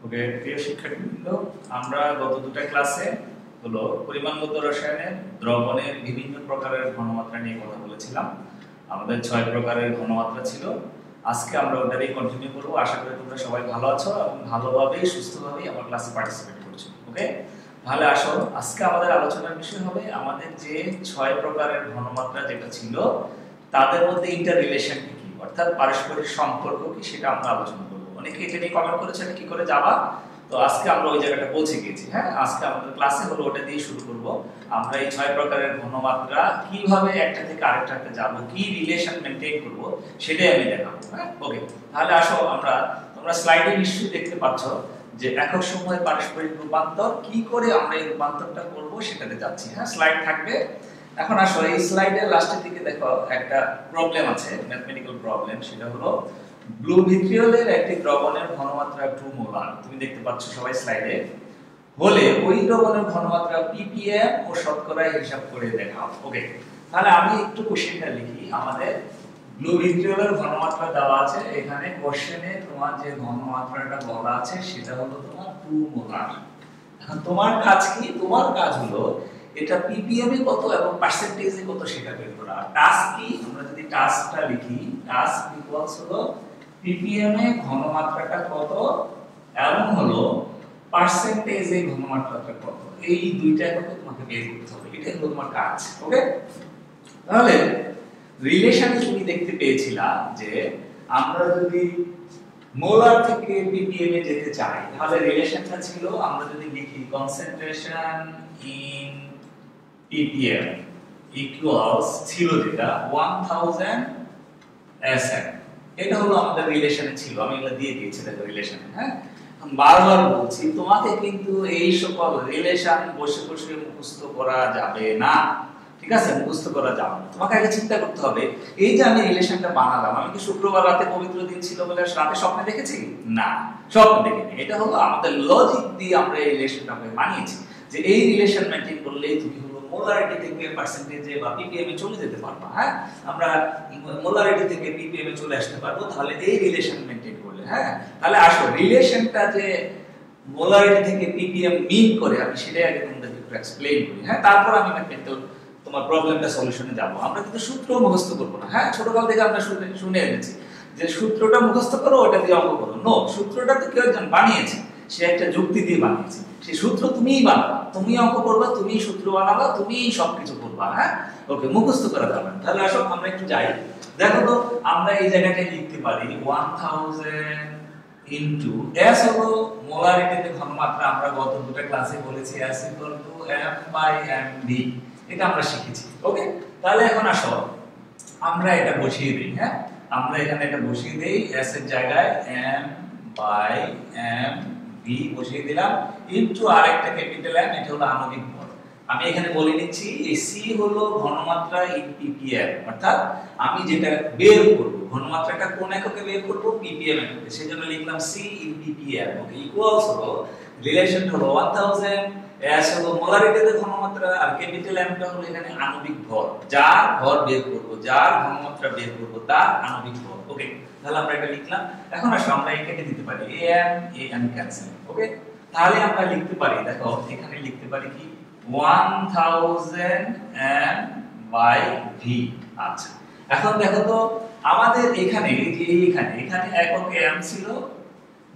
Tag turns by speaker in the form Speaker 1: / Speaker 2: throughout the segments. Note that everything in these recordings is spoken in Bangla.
Speaker 1: ওকে, প্রিয় শিক্ষার্থীবৃন্দ, আমরা গত দুটো ক্লাসে হলো পরিমাণগত রসায়নের দ্রবণের বিভিন্ন প্রকারের ঘনমাত্রা নিয়ে কথা বলেছিলাম। আমাদের 6 প্রকারের ঘনমাত্রা ছিল। আজকে আমরা ওটারই কন্টিনিউ করব। আশা করি তোমরা সবাই ভালো আছো এবং ভালোভাবে সুস্থভাবে আমার ক্লাসে পার্টিসিপেট করছো। ওকে, তাহলে আসো আজকে আমাদের আলোচনার বিষয় হবে আমাদের যে 6 প্রকারের ঘনমাত্রা যেটা ছিল তাদের মধ্যে ইন্টার রিলেশন কি, অর্থাৎ পারস্পরিক সম্পর্ক কি, সেটা আমরা আলোচনা করব। অনেকে এটা নিয়ে কমেন্ট করেছেন কি করে যাবা, তো আজকে আমরা ওই জায়গাটা পৌঁছে গেছি। হ্যাঁ, আজকে আমাদের ক্লাসে হলো ওটা দিয়ে শুরু করব। আমরা এই 6 প্রকারের ঘনমাত্রা কিভাবে একটা থেকে আরেকটাতে যাব, কি রিলেশন মেইনটেইন করব, সেটাই আমি দেখাবো। হ্যাঁ, ওকে, তাহলে আসো তোমরা স্লাইডে নিশ্চয়ই দেখতে পাচ্ছ যে একক সময়ের পারস্পরিক রূপান্তর কি করে আমরা এই রূপান্তরটা করব সেটাতে যাচ্ছি। হ্যাঁ, স্লাইড থাকবে। এখন আসো এই স্লাইডের লাস্টের দিকে দেখো একটা প্রবলেম আছে, ম্যাথমেটিক্যাল প্রবলেম। সেটা হলো ব্লু ভিট্রিয়লের একটি দ্রবণের ঘনমাত্রা 2 মোলার, তুমি দেখতে পাচ্ছ সবাই স্লাইডে, হলে ওই দ্রবণের ঘনমাত্রা ppm ও শতকরা হিসাব করে দেখাও। ওকে, তাহলে আমি একটু কোশ্চেনটা লিখি। আমাদের ব্লু ভিট্রিয়লের ঘনমাত্রা দেওয়া আছে, এখানে কোশ্চেনে তোমার যে ঘনমাত্রাটা বলা আছে সেটা হলো তোমার 2 মোলার। এখন তোমার কাজ কি? তোমার কাজ হলো এটা ppm এ কত এবং পার্সেন্টেজে কত সেটা বের করা। টাস্ক কি? আমরা যদি টাস্কটা লিখি, টাস্ক ইকুয়ালস হলো ppm এ ঘনমাত্রাটা কত এবং হলো পার্সেন্টেজে ঘনমাত্রাটা কত, এই দুইটা কত তোমাকে বের করতে হবে। এটাই হলো তোমার কাজ। ওকে, তাহলে রিলেশনে তুমি দেখতে পেয়েছিলা যে আমরা যদি মোলার থেকে ppm এ যেতে চাই তাহলে রিলেশনটা ছিল, আমরা যদি লিখি কনসেন্ট্রেশন ইন ppm ইকুয়ালস ছিল যেটা 1000 sm, এটা হলো আমাদের রিলেশনে ছিল। আমি এগুলো দিয়ে দিয়েছি দেখো রিলেশনে। হ্যাঁ, বারবার বলছি তোমাকে কিন্তু এই সকল রিলেশন বসে বসে মুখস্থ করা যাবে না। ঠিক আছে, মুখস্থ করা যাবে না। তোমাকে আগে চিন্তা করতে হবে, এই যে আমি রিলেশনটা বানালাম, আমি কি শুক্রবার রাতে পবিত্র দিন ছিল বলে রাতে স্বপ্নে দেখেছি? না, স্বপ্ন দেখিনি। এটা হলো আমাদের লজিক দিয়ে আমরা এই রিলেশনটাকে বানিয়েছি যে এই রিলেশন মেইনটেইন করলেই তুমি মোলারিটি থেকে পার্সেন্টেজে বা ppm এ চলে যেতে পারবা। হ্যাঁ, আমরা মোলারিটি থেকে ppm এ চলে আসতে পারবো তাহলে এই রিলেশন মেইনটেইন করলে। হ্যাঁ, তাহলে আসো রিলেশনটা যে মোলারিটি থেকে ppm মিন করে আমি সেটাই আগে তোমাদেরকে একটু এক্সপ্লেইন করি। হ্যাঁ, তারপর আমি ম্যাথমেটিক্যাল তোমার প্রবলেমটা সলিউশনে যাব। আমরা কিন্তু সূত্র মুখস্থ করব না। হ্যাঁ, ছোটকাল থেকে আমরা শুনে এনেছি যে সূত্রটা মুখস্থ করো, ওটা দিয়ে অঙ্ক করো। নো, সূত্রটা তো কেউ একজন বানিয়েছে, সে একটা যুক্তি দিয়ে বানিয়েছে। সেই সূত্র তুমিই বানাবা, তুমি অঙ্ক করবা, তুমি সূত্র বানাবা, তুমি সবকিছু করবা। হ্যাঁ, ওকে, মুখস্থ করা যাবে না। তাহলে আসো আমরা একটু যাই। দেখো তো আমরা এই জায়গাটায় লিখতে পারি 1000 ইনটু s হলো মোলারিটিতে ঘনমাত্রা। আমরা গত দুটো ক্লাসে বলেছি s m/mv, এটা আমরা শিখেছি। ওকে, তাহলে এখন আসো আমরা এটা বসিয়ে দেই। হ্যাঁ, আমরা এখানে এটা বসিয়ে দেই, s এর জায়গায় m/mv বসিয়ে দিলাম ইনটু আরেকটা ক্যাপিটাল M, এটা হলো আণবিক ভর। আমি এখানে বলে নিচ্ছি এই c হলো ঘনমাত্রা ইন ppm, অর্থাৎ আমি যেটা বের করব ঘনমাত্রাটা কোন এককে বের করব, ppm এককে, সেজন্য লিখলাম c in ppm। Okay, equals হলো রিলেশন হলো 1000, s হলো মোলারিটিতে ঘনমাত্রা আর ক্যাপিটাল M টা হলো এখানে আণবিক ভর, যার ভর বের করব, যার ঘনমাত্রা বের করব তার আণবিক ভর। ওকে, তাহলে আমরা এটা লিখলাম। এখন আসো আমরা এটাকে দিতে পারি am ক্যান্সেল। ওকে, তাহলে আমরা লিখতে পারি, দেখো এখানে লিখতে পারি কি 1000 m/v। আচ্ছা, এখন দেখো তো আমাদের এখানে যে এখানে এককে m ছিল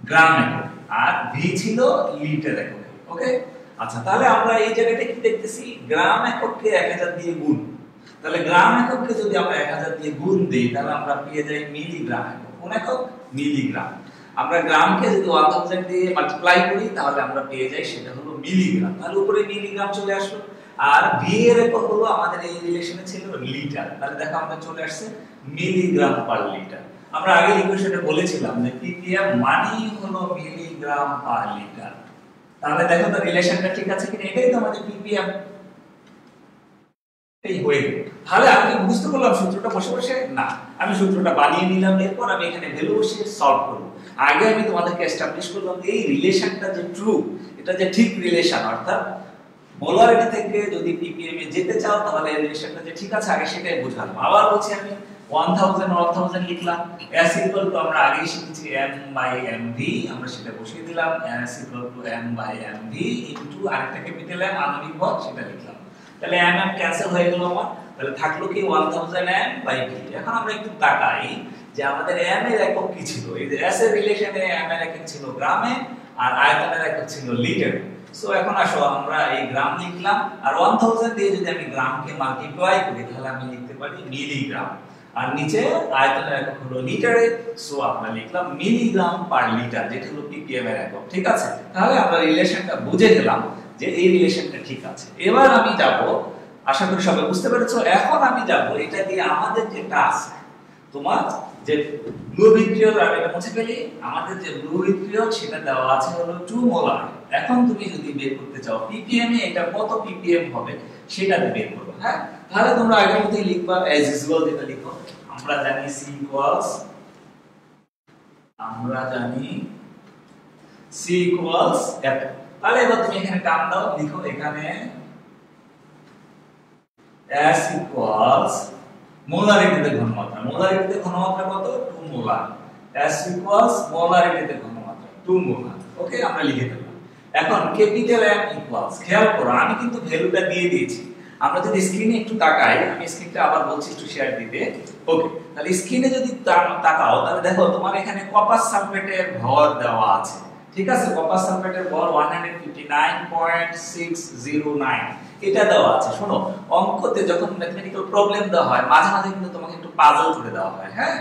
Speaker 1: গ্রাম একক আর v ছিল লিটার একক। ওকে, আচ্ছা, তাহলে আমরা এই জায়গাটা কি দেখতেছি, গ্রাম এককে 1000 দিয়ে গুণ। তাহলে গ্রাম এককে যদি আমরা 1000 দিয়ে গুণ দেই তাহলে আমরা পেয়ে যাই মিলিগ্রাম একক। কোন একক? মিলিগ্রাম। আমরা গ্রামকে যদি 1000 দিয়ে মাল্টিপ্লাই করি তাহলে আমরা পেয়ে যাই সেটা হলো মিলিগ্রাম। তাহলে উপরে মিলিগ্রাম চলে আসলো। আর ভি এর একক হলো আমাদের এই রিলেশনে ছিল লিটার। তাহলে দেখো আমাদের চলে আসছে মিলিগ্রাম পার লিটার। আমরা আগে ইকুয়েশনে বলেছিলাম যে ppm মানেই হলো মিলিগ্রাম পার লিটার। তাহলে দেখো তো রিলেশনটা ঠিক আছে কিনা, এটাই তো আমাদের ppm। এই হয়ে গেল। তাহলে আমি বুঝতে পারলাম সূত্রটা বসে বসে? না, আমি সূত্রটা বানিয়ে নিলাম, এরপর আমি এখানে ভ্যালু বসিয়ে সলভ করব। আগে আমি তোমাদেরকে এস্টাবলিশ করলাম এই রিলেশনটা যে ট্রু, এটা যে ঠিক রিলেশন, অর্থাৎ মোলারিটি থেকে যদি ppm এ যেতে চাও তাহলে এই রিলেশনটা যে ঠিক আছে আগে সেটাই বুঝালাম। আবার বলছি আমি 1000 লিখলাম। s ইকুয়াল টু আমরা আগেই শিখেছি m বাই mv, আমরা সেটা বসিয়ে দিলাম। s equal to m by mv into আরেকটা ক্যাপিটাল m আণবিক ভর সেটা লিখলাম। তাহলে m ক্যান্সেল হয়ে গেল আমার। তাহলে থাকলো কি 1000 m বাই v। এখন আমরা একটু তাকাই যে আমাদের m এর একক কি ছিল। এই যে s এর রিলেশনে m এর একক ছিল গ্রামে আর আয়তনের একক ছিল লিটার। সো এখন আসো আমরা এই গ্রাম লিখলাম, আর 1000 দিয়ে যদি আমি গ্রামকে মাল্টিপ্লাই করি তাহলে আমি লিখতে পারি মিলিগ্রাম, আর নিচে আয়তনের একক হলো লিটারে। সো আমরা লিখলাম মিলিগ্রাম পার লিটার, যেটা হলো ppm এর একক। ঠিক আছে, তাহলে আমরা রিলেশনটা বুঝে গেলাম যে এই রিলেশনটা ঠিক আছে। এবার আমি যাব, আশা করি সবাই বুঝতে পেরেছো। এখন আমি যাব এটা দিয়ে আমাদের যে টাস্ক, তোমার যে ব্লু ভিট্রিয়ল, আমি এটা মুছে ফেলি। আমাদের যে ব্লু ভিট্রিয়ল সেটা দেওয়া আছে হলো 2 মোলার। এখন তুমি যদি বের করতে চাও ppm এ এটা কত ppm হবে সেটাতে বের করবে। হ্যাঁ, তাহলে তোমরা আগের মতই লিখবা অ্যাজ ইউজুয়াল, যেটা লিখো। আমরা জানি c ইকুয়ালস, এত। তাহলে এবার তুমি এখানে টার্ম দাও, লিখো এখানে s ইকুয়ালস মোলারিটিতে ঘনমাত্রা। মোলারিটিতে ঘনমাত্রা কত? 2 মোলার। s ইকুয়ালস মোলারিটিতে ঘনমাত্রা 2 মোলার। ওকে, আমরা লিখে দিলাম। এখন ক্যাপিটাল M ইকুয়ালস, খেয়াল করো আমি কিন্তু ভ্যালুটা দিয়ে দিয়েছি। আমরা যদি স্ক্রিনে একটু তাকাই, আমি স্ক্রিনটা আবার বলছি একটু শেয়ার দিতে। ওকে, তাহলে স্ক্রিনে যদি তাকাও তাহলে দেখো তোমার এখানে কপার সালফেটের ভর দেওয়া আছে। ঠিক আছে, কপার সালফেটের ভর 159.609 এটা দেওয়া আছে। শোনো, অঙ্কতে যখন ম্যাথমেটিক্যাল প্রবলেম দেওয়া হয় মাঝে মাঝে কিন্তু তোমাকে একটু পাজল করে দেওয়া হয়। হ্যাঁ,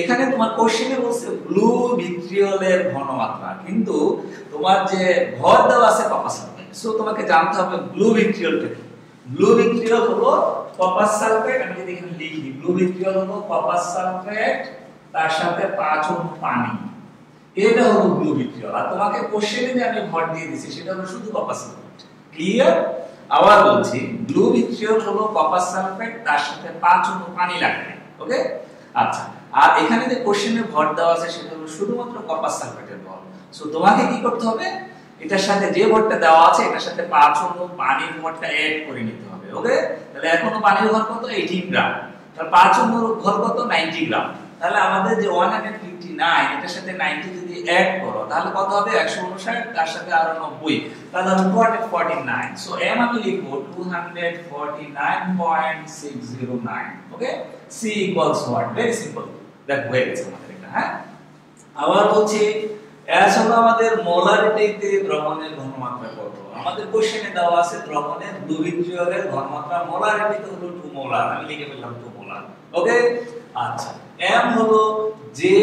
Speaker 1: এখানে তোমার কোশ্চেনে বলছে ব্লু ভিট্রিয়লের ঘনমাত্রা, কিন্তু তোমার যে ভর দেওয়া আছে কপার সালফেট। সো তোমাকে জানতে হবে ব্লু ভিট্রিয়লটা কি। ব্লু ভিট্রিয়ল হলো কপার সালফেট। আমি যদি এখানে লিখি ব্লু ভিট্রিয়ল হলো কপার সালফেট তার সাথে 5 অণু পানি, এটা হলো ব্লু ভিট্রিয়ল। আর তোমাকে কোশ্চেনে যে আমি ভর দিয়ে দিয়েছি সেটা হলো শুধু কপার সালফেট। ক্লিয়ার? আবার বলছি, ব্লু ভিট্রিয়ল হলো কপার সালফেট তার সাথে 5 অণু পানি লাগবে। ওকে, আচ্ছা। আর এখানে যে কোশ্চেনে ভর দেওয়া আছে সেটা হলো শুধুমাত্র কপার সালফেটের ভর। সো তোমাকে কি করতে হবে, এটার সাথে যে ভরটা দেওয়া আছে এটার সাথে 5 অণু পানির ভরটা এড করে নিতে হবে। ওকে, তাহলে এখনো পানির ভর কত? 18 গ্রাম। তাহলে 5 অণুর ভর কত? 90 গ্রাম। তাহলে আমাদের যে 159 এটার সাথে 90 যদি এড করো তাহলে কত হবে? 159, তার সাথে আরো 90, তাহলে 249। সো m আমি লিখব 249.609। ওকে, c equals what? Very simple, that হয়ে গেছে আমাদের এটা। হ্যাঁ, আবার বলছি s হলো আমাদের মোলারিটিতে দ্রবণের ঘনমাত্রা কত। আমাদের কোশ্চেনে দেওয়া আছে দ্রবণের ব্লু ভিট্রিয়লের ঘনমাত্রা মোলারিটিতে হলো 2 মোলার। আমি লিখে ফেললাম 2 মোলার। ওকে, আচ্ছা। m হলো যে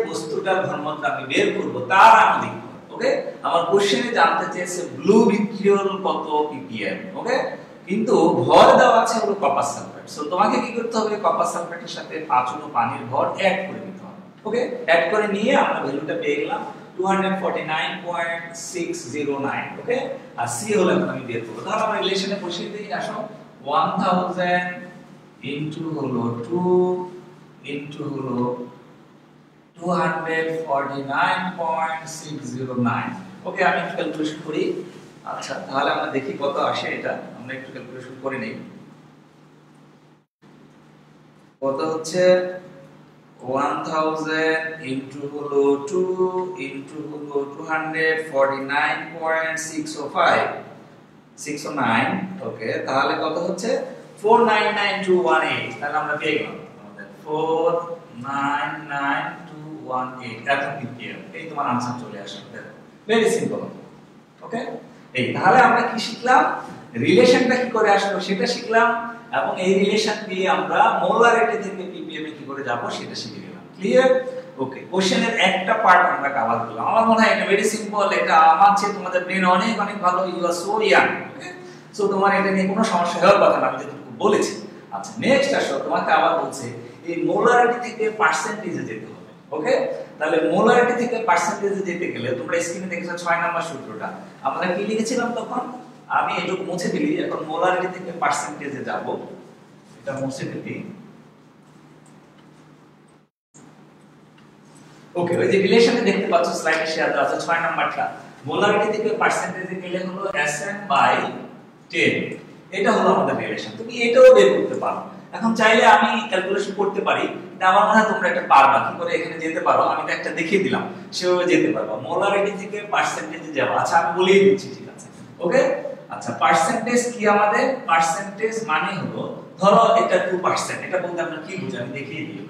Speaker 1: বস্তুটার ঘনমাত্রা আমি বের করব তার আণবিক ভর। ওকে, আমার কোশ্চেনে জানতে চেয়েছে ব্লু ভিট্রিয়ল কত ppm। ওকে, কিন্তু ভর দেওয়া আছে হলো কপার সালফেট। সো তোমাকে কি করতে হবে? কপার সালফেটের সাথে 5 অণু পানির ভর এড করে দিতে হবে। ওকে, এড করে নিয়ে আমরা ভ্যালুটা পেয়ে গেলাম 249.609। ওকে, আর c হলো এখন আমি বের করব। তাহলে আমরা রিলেশনে বসিয়ে দেই। আসো, 1000 ইনটু হলো 2 ইনটু হলো 249.609। ওকে, আমি ক্যালকুলেশন করি। আচ্ছা, তাহলে আমরা দেখি কত আসে এটা। আমরা একটু ক্যালকুলেশন করে নেই। কত হচ্ছে? 1000 ইনটু হলো 2 ইনটু হলো 249.609। ওকে, তাহলে কত হচ্ছে? 499218। তাহলে আমরা পেয়ে গেলাম আমাদের 499218 এত ppm। এই তোমার आंसर চলে আসলো। দেখো, ভেরি সিম্পল। ওকে, এই তাহলে আমরা কি শিখলাম? রিলেশনটা কি করে আসলো সেটা শিখলাম, এবং এই রিলেশন দিয়ে আমরা মোলারিটি থেকে ppm এ কি করে যাব সেটা শিখে গেলাম। ক্লিয়ার? ওকে, কোশ্চেনের একটা পার্ট আমরা কভার করলাম। আমার মনে হয় এটা ভেরি সিম্পল। এটা আমার চেয়ে তোমাদের ব্রেন অনেক অনেক ভালো। You are so young. Okay, so তোমার এটা নিয়ে কোনো সমস্যা হওয়ার কথা না, আমি যেটুকু বলেছি। আচ্ছা, নেক্সট আসো, তোমাকে আবার বলছে এই মোলারিটি থেকে পার্সেন্টেজে যেতে হবে। ওকে, তাহলে মোলারিটি থেকে পার্সেন্টেজে যেতে গেলে তোমরা স্ক্রিনে দেখেছো 6 নাম্বার সূত্রটা। আমরা কি লিখেছিলাম তখন? আমি এটুকু মুছে দিলি। এখন মোলারিটি থেকে পার্সেন্টেজে যাব, এটা মুছে দিলি। ওকে, ওই যে রিলেশনে দেখতে পাচ্ছ স্লাইডে শেয়ার দেওয়া আছে 6 নাম্বারটা। মোলারিটি থেকে পার্সেন্টেজে গেলে হলো Sm/10। এটা হলো আমাদের রিলেশন। তুমি এটাও বের করতে পারো। এখন চাইলে আমি ক্যালকুলেশন করতে পারি কিন্তু আমার মনে হয় তোমরা একটা পারবা, কি করে এখানে যেতে পারো আমি তো একটা দেখিয়ে দিলাম, সেভাবে যেতে পারবা। মোলারিটি থেকে পার্সেন্টেজে যাবো। আচ্ছা আমি বলেই দিচ্ছি, ঠিক আছে? ওকে, আচ্ছা পার্সেন্টেজ কি আমাদের? পার্সেন্টেজ মানে হলো, ধরো এটা 2%, এটা বলতে আমরা কি বুঝি আমি দেখিয়ে দিই।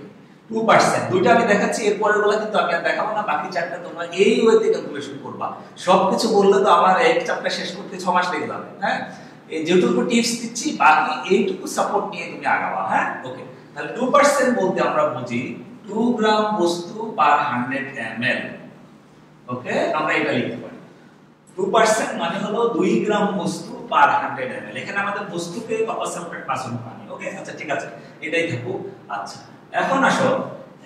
Speaker 1: 2% দুইটা আমি দেখাচ্ছি, এরপরেরগুলো কিন্তু আমি আর দেখাবো না, বাকি চারটা তোমরা এই ওয়েতে ক্যালকুলেশন করবা। সবকিছু বললে তো আমার এক চ্যাপ্টার শেষ করতে 6 মাস লেগে যাবে। হ্যাঁ, এই যেটুকু টিপস দিচ্ছি বাকি এইটুকু সাপোর্ট নিয়ে তুমি আগাবা। হ্যাঁ, ওকে। তাহলে 2% বলতে আমরা বুঝি 2 গ্রাম বস্তু পার 100 ml। ওকে, আমরা এটা লিখতে পারি 2% মানে হলো 2 গ্রাম বস্তু পার 100 ml। এখানে আমাদের বস্তুকে কপার সালফেট পাঁচন পানি। ওকে, আচ্ছা ঠিক আছে, এটাই থাকুক। আচ্ছা এখন আসো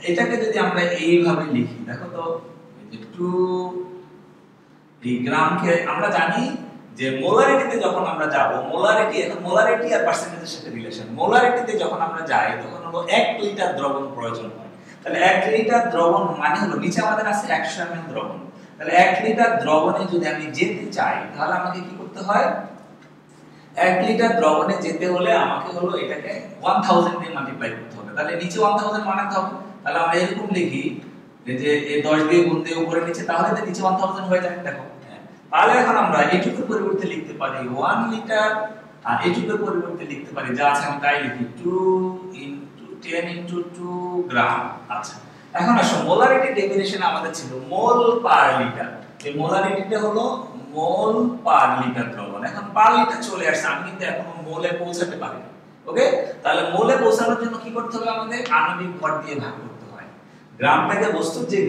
Speaker 1: এটাকে যদি আমরা এইভাবে লিখি, দেখো তো এই যে 2 এই গ্রামকে আমরা জানি যে মোলারিটিতে যখন আমরা যাব, মোলারিটি এখন মোলারিটি আর পার্সেন্টেজের সাথে রিলেশন। মোলারিটিতে যখন আমরা যাই তখন হলো 1 লিটার দ্রবণ প্রয়োজন হয়। তাহলে 1 লিটার দ্রবণ মানে হলো নিচে আমাদের আছে 100 ml দ্রবণ। তাহলে 1 লিটার দ্রবণে যদি আমি যেতে চাই তাহলে আমাকে কি করতে হয়? 1 লিটার দ্রবণে যেতে হলে আমাকে হলো এটাকে 1000 দিয়ে মাল্টিপ্লাই করতে হবে। তাহলে নিচে 1000 বানাতে হবে। তাহলে আমরা এরকম লিখি যে এই 10 দিয়ে গুণ দিয়ে উপরে নিচে, তাহলে তো নিচে 1000 হয়ে যায়। দেখো, তাহলে এখন আমরা এটুকুর পরিবর্তে লিখতে পারি 1 লিটার, আর এটুকুর পরিবর্তে লিখতে পারি যা আছে আমি তাই লিখি 2 10 * 2 গ্রাম। আচ্ছা এখন আসো মোলারিটি ডেফিনিশন আমাদের ছিল মোল পার লিটার। এই মোলারিটিটা হলো মোল পার লিটার দ্রবণ। এখন পার লিটার চলে আসছে, আমি কিন্তু এখনো মোলে পৌঁছাতে পারি না। ওকে, তাহলে মোলে পৌঁছানোর জন্য কি করতে হবে? আমাদের আণবিক ভর দিয়ে ভাগ করতে হয়। গ্রামটাকে বস্তুর যে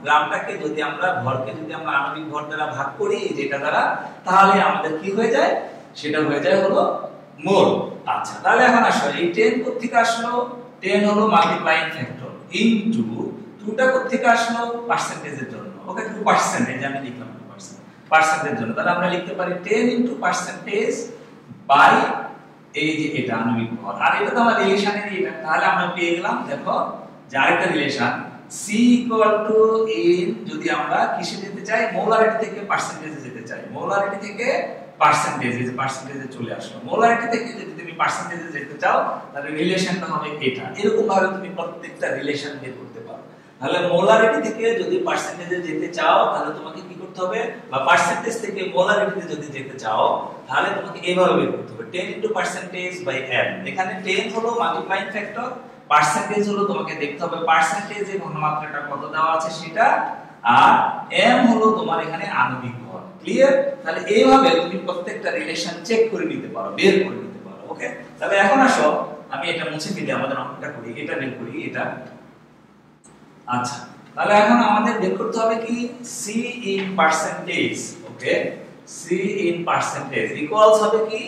Speaker 1: গ্রামটাকে যদি আমরা ভরকে যদি আমরা আণবিক ভর দ্বারা ভাগ করি যেটা দ্বারা, তাহলে আমাদের কি হয়ে যায়? সেটা হয়ে যায় হলো মোল। আচ্ছা তাহলে এখন আসো এই 10 কোথা থেকে আসলো? 10 হলো মাল্টিপ্লাইং ফ্যাক্টর ইনটু 2টা কোথা থেকে আসলো? পার্সেন্টেজের জন্য। ওকে, 2% এই যে আমি লিখলাম 2% পার্সেন্টের জন্য। তাহলে আমরা লিখতে পারি 10 * পার্সেন্টেজ বাই এই যে এটা আণবিক ভর। আর এটা তো আমার রিলেশনের এটা, তাহলে আমরা পেয়ে গেলাম দেখো যে আরেকটা রিলেশন C = in, যদি আমরা কিসে যেতে চাই? মোলারিটি থেকে পার্সেন্টেজে যেতে চাই। মোলারিটি থেকে পার্সেন্টেজে, যে পার্সেন্টেজে চলে আসলো। মোলারিটি থেকে যদি তুমি পার্সেন্টেজে যেতে চাও তাহলে রিলেশনটা হবে এটা। এরকম ভাবে তুমি প্রত্যেকটা রিলেশন বের করতে পারো। তাহলে মোলারিটি থেকে যদি পার্সেন্টেজে যেতে চাও তাহলে তোমাকে কি করতে হবে? বা পার্সেন্টেজ থেকে মোলারিটিতে যদি যেতে চাও তাহলে তোমাকে এইভাবে বের করতে হবে 10 * পার্সেন্টেজ বাই m। এখানে 10 হলো মাল্টিপ্লাইং ফ্যাক্টর, পার্সেন্টেজ হলো তোমাকে দেখতে হবে পার্সেন্টেজে ঘনমাত্রাটা কত দেওয়া আছে সেটা, আর m হলো তোমার এখানে আণবিক ভর। ক্লিয়ার? তাহলে এইভাবে তুমি প্রত্যেকটা রিলেশন চেক করে নিতে পারো, বের করে নিতে পারো। ওকে, তাহলে এখন আসো আমি এটা মুছে ফেলি, আমাদের অঙ্কটা করি, এটা বের করি এটা। আচ্ছা তাহলে এখন আমাদের বের করতে হবে কি? C in percentage। Okay, C in percentage equals হবে কি?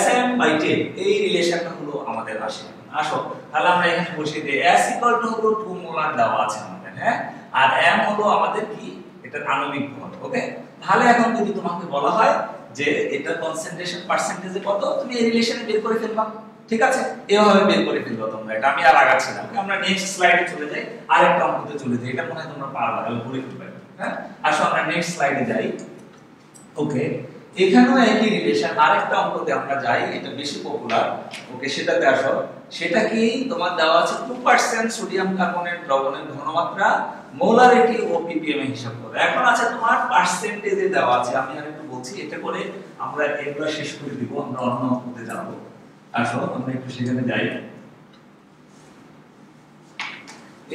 Speaker 1: SM/10। এই রিলেশনটা হলো আমাদের আসে। আসো তাহলে আমরা এখানে বসিয়ে দিই S = হলো 2 মোলার দেওয়া আছে আমাদের। হ্যাঁ, আর m হলো আমাদের কি? এটা আণবিক ভর। ওকে, তাহলে এখন যদি তোমাকে বলা হয় যে এটা কনসেন্ট্রেশন পার্সেন্টেজে কত, তুমি এই রিলেশনে বের করে ফেলবা। ঠিক আছে, এভাবে বের করে ফেলবা তোমরা। এটা আমি আর আগাচ্ছি না। ওকে, আমরা নেক্সট স্লাইডে চলে যাই, আরেকটা অঙ্কতে চলে যাই। এটা মনে হয় তোমরা পারবা, আমি বলে ফেলবা। হ্যাঁ, আসো আমরা নেক্সট স্লাইডে যাই। ওকে, এখানেও একই রিলেশন, আরেকটা অঙ্কতে আমরা যাই, এটা বেশি পপুলার। ওকে, সেটাতে আসো। সেটা কি? তোমার দেওয়া আছে 2% সোডিয়াম কার্বনেট দ্রবণের ঘনমাত্রা, মোলারিটি ও ppm এ হিসাব করো। এখন আছে তোমার পার্সেন্টেজে দেওয়া আছে। আমি আর একটু বলছি, এটা করে আমরা এগুলা শেষ করে দিব, আমরা অন্য অঙ্কতে যাব। আসো আমরা একটু সেখানে যাই।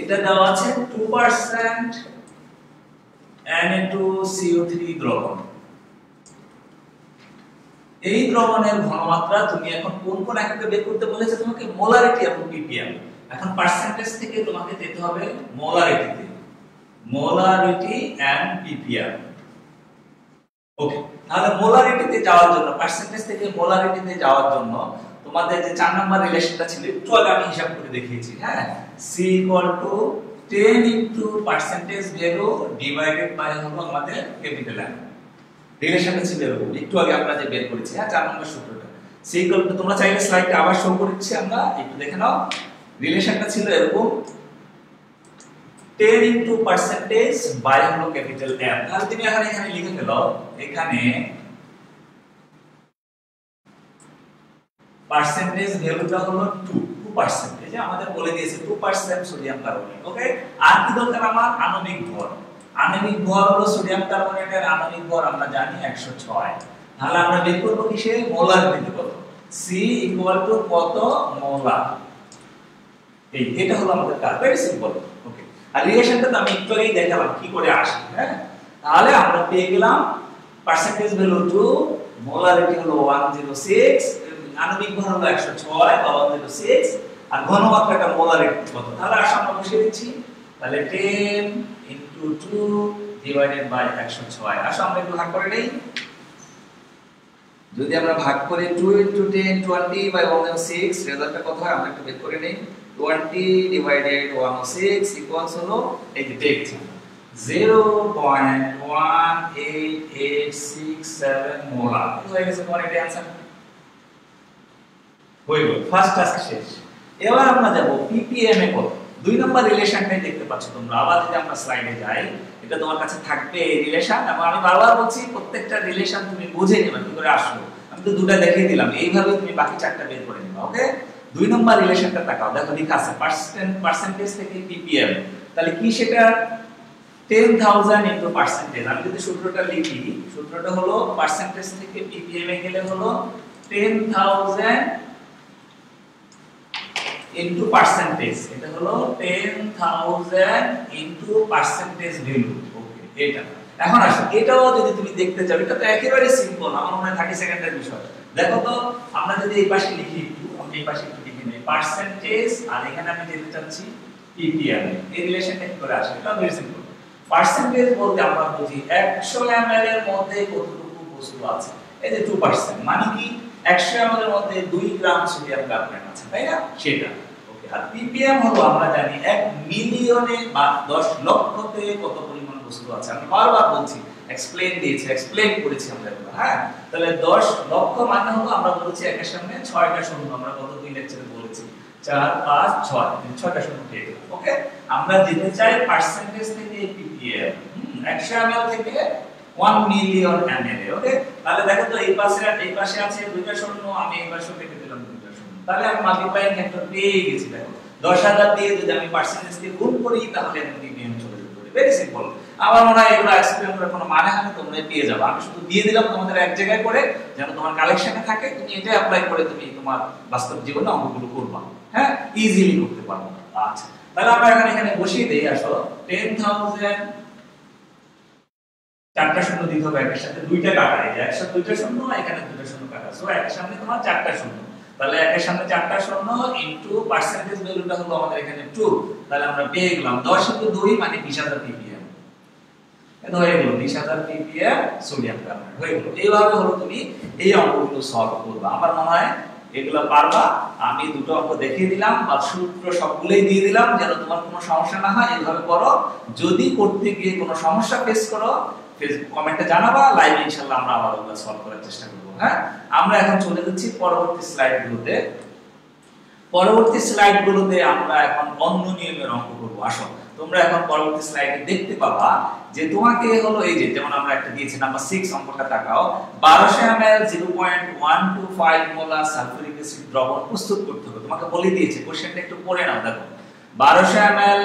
Speaker 1: এটা দেওয়া আছে 2% Na2CO3 দ্রবণ। এই দ্রবণের ঘনমাত্রা তুমি এখন কোন কোন এককে বের করতে বলেছে তোমাকে? মোলারিটি এবং ppm। এখন পার্সেন্টেজ থেকে তোমাকে যেতে হবে মোলারিটিতে, মোলারিটি এন্ড ppm। ওকে, তাহলে মোলারিটিতে যাওয়ার জন্য, পার্সেন্টেজ থেকে মোলারিটিতে যাওয়ার জন্য তোমাদের যে 4 নাম্বার রিলেশনটা ছিল একটু আগে আমি হিসাব করে দেখিয়েছি। হ্যাঁ, C = 10 * percentage value divided by হলো আমাদের ক্যাপিটাল M। রিলেশনটা ছিল এরকম, একটু আগে আমরা যে বের করেছি। হ্যাঁ, 4 নম্বর সূত্রটা। C = তোমরা চাইলে স্লাইডটা আবার শো করছি, আমরা একটু দেখে নাও। রিলেশনটা ছিল এরকম 10 * পার্সেন্টেজ বাই হলো ক্যাপিটাল M। তাহলে তুমি এখানে লিখে ফেলো, এখানে পার্সেন্টেজ ভ্যালুটা হলো 2 2%, এই যে আমাদের বলে দিয়েছে 2% সোডিয়াম কার্বনেট। ওকে, আর কি দরকার আমার? আণবিক ভর। আণবিক ভর হলো সোডিয়াম কার্বনেটের আণবিক ভর আমরা জানি 106। তাহলে আমরা বের করব কিসে? মোলারিটিতে কত? C = কত মোলার। এটা হলো আমাদের কাজ, ভেরি সিম্পল। ওকে, আর রিলেশনটা তো আমি একটু আগেই দেখালাম কি করে আসে। হ্যাঁ, তাহলে আমরা পেয়ে গেলাম পার্সেন্টেজ ভ্যালু 2, মোলারিটি হলো 106, আণবিক ভর হলো 106 বা 106, আর ঘনমাত্রাটা মোলারিটি কত? তাহলে আসলে আমরা বসিয়ে দিচ্ছি। তাহলে 10 * 2 / 106। আসলে আমরা একটু ভাগ করে নেই। যদি আমরা ভাগ করে 2 * 10 20/106, রেজাল্টটা কত হয় আমরা একটু বের করে নেই। 20/106 হলো এই যে দেখছি 0.1887 মোলার। হয়ে গেছে তোমার এটা आंसर হয়ে গেল। ফার্স্ট টাস্ক শেষ। এবার আমরা যাব ppm এ কত। 2 নম্বর রিলেশনটাই দেখতে পাচ্ছ তোমরা। আবার যদি আমরা স্লাইডে যাই, এটা তোমার কাছে থাকবে এই রিলেশন, এবং আমি বারবার বলছি প্রত্যেকটা রিলেশন তুমি বুঝে নেবে কি করে আসলো। আমি তো দুটো দেখিয়ে দিলাম, এইভাবে তুমি বাকি চারটা বের করে নিবা। ওকে, 2 নম্বর রিলেশনটা তাকাও, দেখো লেখা আছে পার্সেন্টেজ থেকে ppm। তাহলে কি সেটা? 10000 * পার্সেন্টেজ। আমি যদি সূত্রটা লিখি, সূত্রটা হলো পার্সেন্টেজ থেকে ppm এ গেলে হলো 10000 * পার্সেন্টেজ। এটা হলো 10000 * পার্সেন্টেজ ভ্যালু। ওকে, এটা এখন আসো, এটাও যদি তুমি দেখতে চাও, এটা তো একেবারে সিম্পল, আমার মনে হয় 30 সেকেন্ডের বিষয়। দেখো তো, আমরা যদি এই পাশে লিখি, আমি এই পাশে একটু লিখে নেই পার্সেন্টেজ, আর এখানে আমি যেতে চাচ্ছি ppm। এই রিলেশনটা কি করে আসে? এটা ভেরি সিম্পল। পার্সেন্টেজ বলতে আমরা বুঝি 100 ml এর মধ্যে কতটুকু বস্তু আছে। এই যে 2%, মানে কি 100 ml এর মধ্যে 2 গ্রাম সোডিয়াম কার্বনেট আছে, তাই না? সেটা। ওকে, আর ppm হলো আমরা জানি 1 মিলিয়নে বা 10 লক্ষতে কত পরিমাণ বস্তু আছে। আমি বারবার বলছি, এক্সপ্লেইন করেছি আমরা এগুলো। হ্যাঁ, তাহলে 10 লক্ষ মানে হলো আমরা বলেছি একের সামনে 6টা শূন্য। আমরা গত 2 লেকচারে বলেছি 4 5 6, 6টা শূন্য পেয়ে গেলাম। ওকে, আমরা যেতে চাই পার্সেন্টেজ থেকে ppm। 100 ml থেকে 1 মিলিয়ন ml। ওকে, তাহলে দেখো তো এই পাশে আছে 2টা শূন্য, আমি এই পাশে কেটে দিলাম 2টা শূন্য। তাহলে আমি মাল্টিপ্লাইং ফ্যাক্টর পেয়ে গেছি। দেখো 10000 দিয়ে যদি আমি পার্সেন্টেজকে গুণ করি, তাহলে আমি ppm চলে যেতে পারি। Very simple. আমার মনে হয় এগুলো এক্সপ্লেইন করার কোনো মানে হয় না, তোমরা পেয়ে যাবে। আমি শুধু দিয়ে দিলাম তোমাদের এক জায়গায় করে, যেন তোমার কালেকশনে থাকে, তুমি এটা অ্যাপ্লাই করে তুমি তোমার বাস্তব জীবনে অঙ্কগুলো করবা। হ্যাঁ, ইজিলি করতে পারবো। আচ্ছা, তাহলে আমরা এখানে বসিয়ে দেই। আসো 10000, 4টা শূন্য দিতে হবে একের সাথে, 2টা কাটা, এই যে 100 2টা শূন্য, এখানে 2টা শূন্য কাটা, সো একের সামনে তোমার 4টা শূন্য। তাহলে একের সামনে 4টা শূন্য ইনটু পার্সেন্টেজ ভ্যালুটা হলো আমাদের এখানে 2। তাহলে আমরা পেয়ে গেলাম 10 * 2 মানে 20000 ppm। এটা হয়ে গেল 20000 ppm সোডিয়াম কার্বনেট হয়ে গেল। এইভাবে হলো তুমি এই অঙ্কগুলো সলভ করবে। আমার মনে হয় এগুলো পারবা। আমি দুটো অঙ্ক দেখিয়ে দিলাম, আর সূত্র সবগুলোই দিয়ে দিলাম, যেন তোমার কোনো সমস্যা না হয়। এইভাবে করো। যদি করতে গিয়ে কোনো সমস্যা ফেস করো, কমেন্টে জানাবা, লাইভে ইনশাআল্লাহ আমরা আবার ওগুলো সলভ করার চেষ্টা করব। হ্যাঁ, আমরা এখন চলে যাচ্ছি পরবর্তী স্লাইডগুলোতে। পরবর্তী স্লাইডগুলোতে আমরা এখন অন্য নিয়মের অঙ্ক করব। আসো, তোমরা এখন পরবর্তী স্লাইডে দেখতে পাবা যে তোমাকে হলো এই যে, যেমন আমরা একটা দিয়েছি নাম্বার 6 অঙ্কটা তাকাও। 1200 ml 0.125 মোলার সালফিউরিক অ্যাসিড দ্রবণ প্রস্তুত করতে হবে। তোমাকে বলে দিয়েছে, কোশ্চেনটা একটু পড়ে নাও। দেখো 1200 ml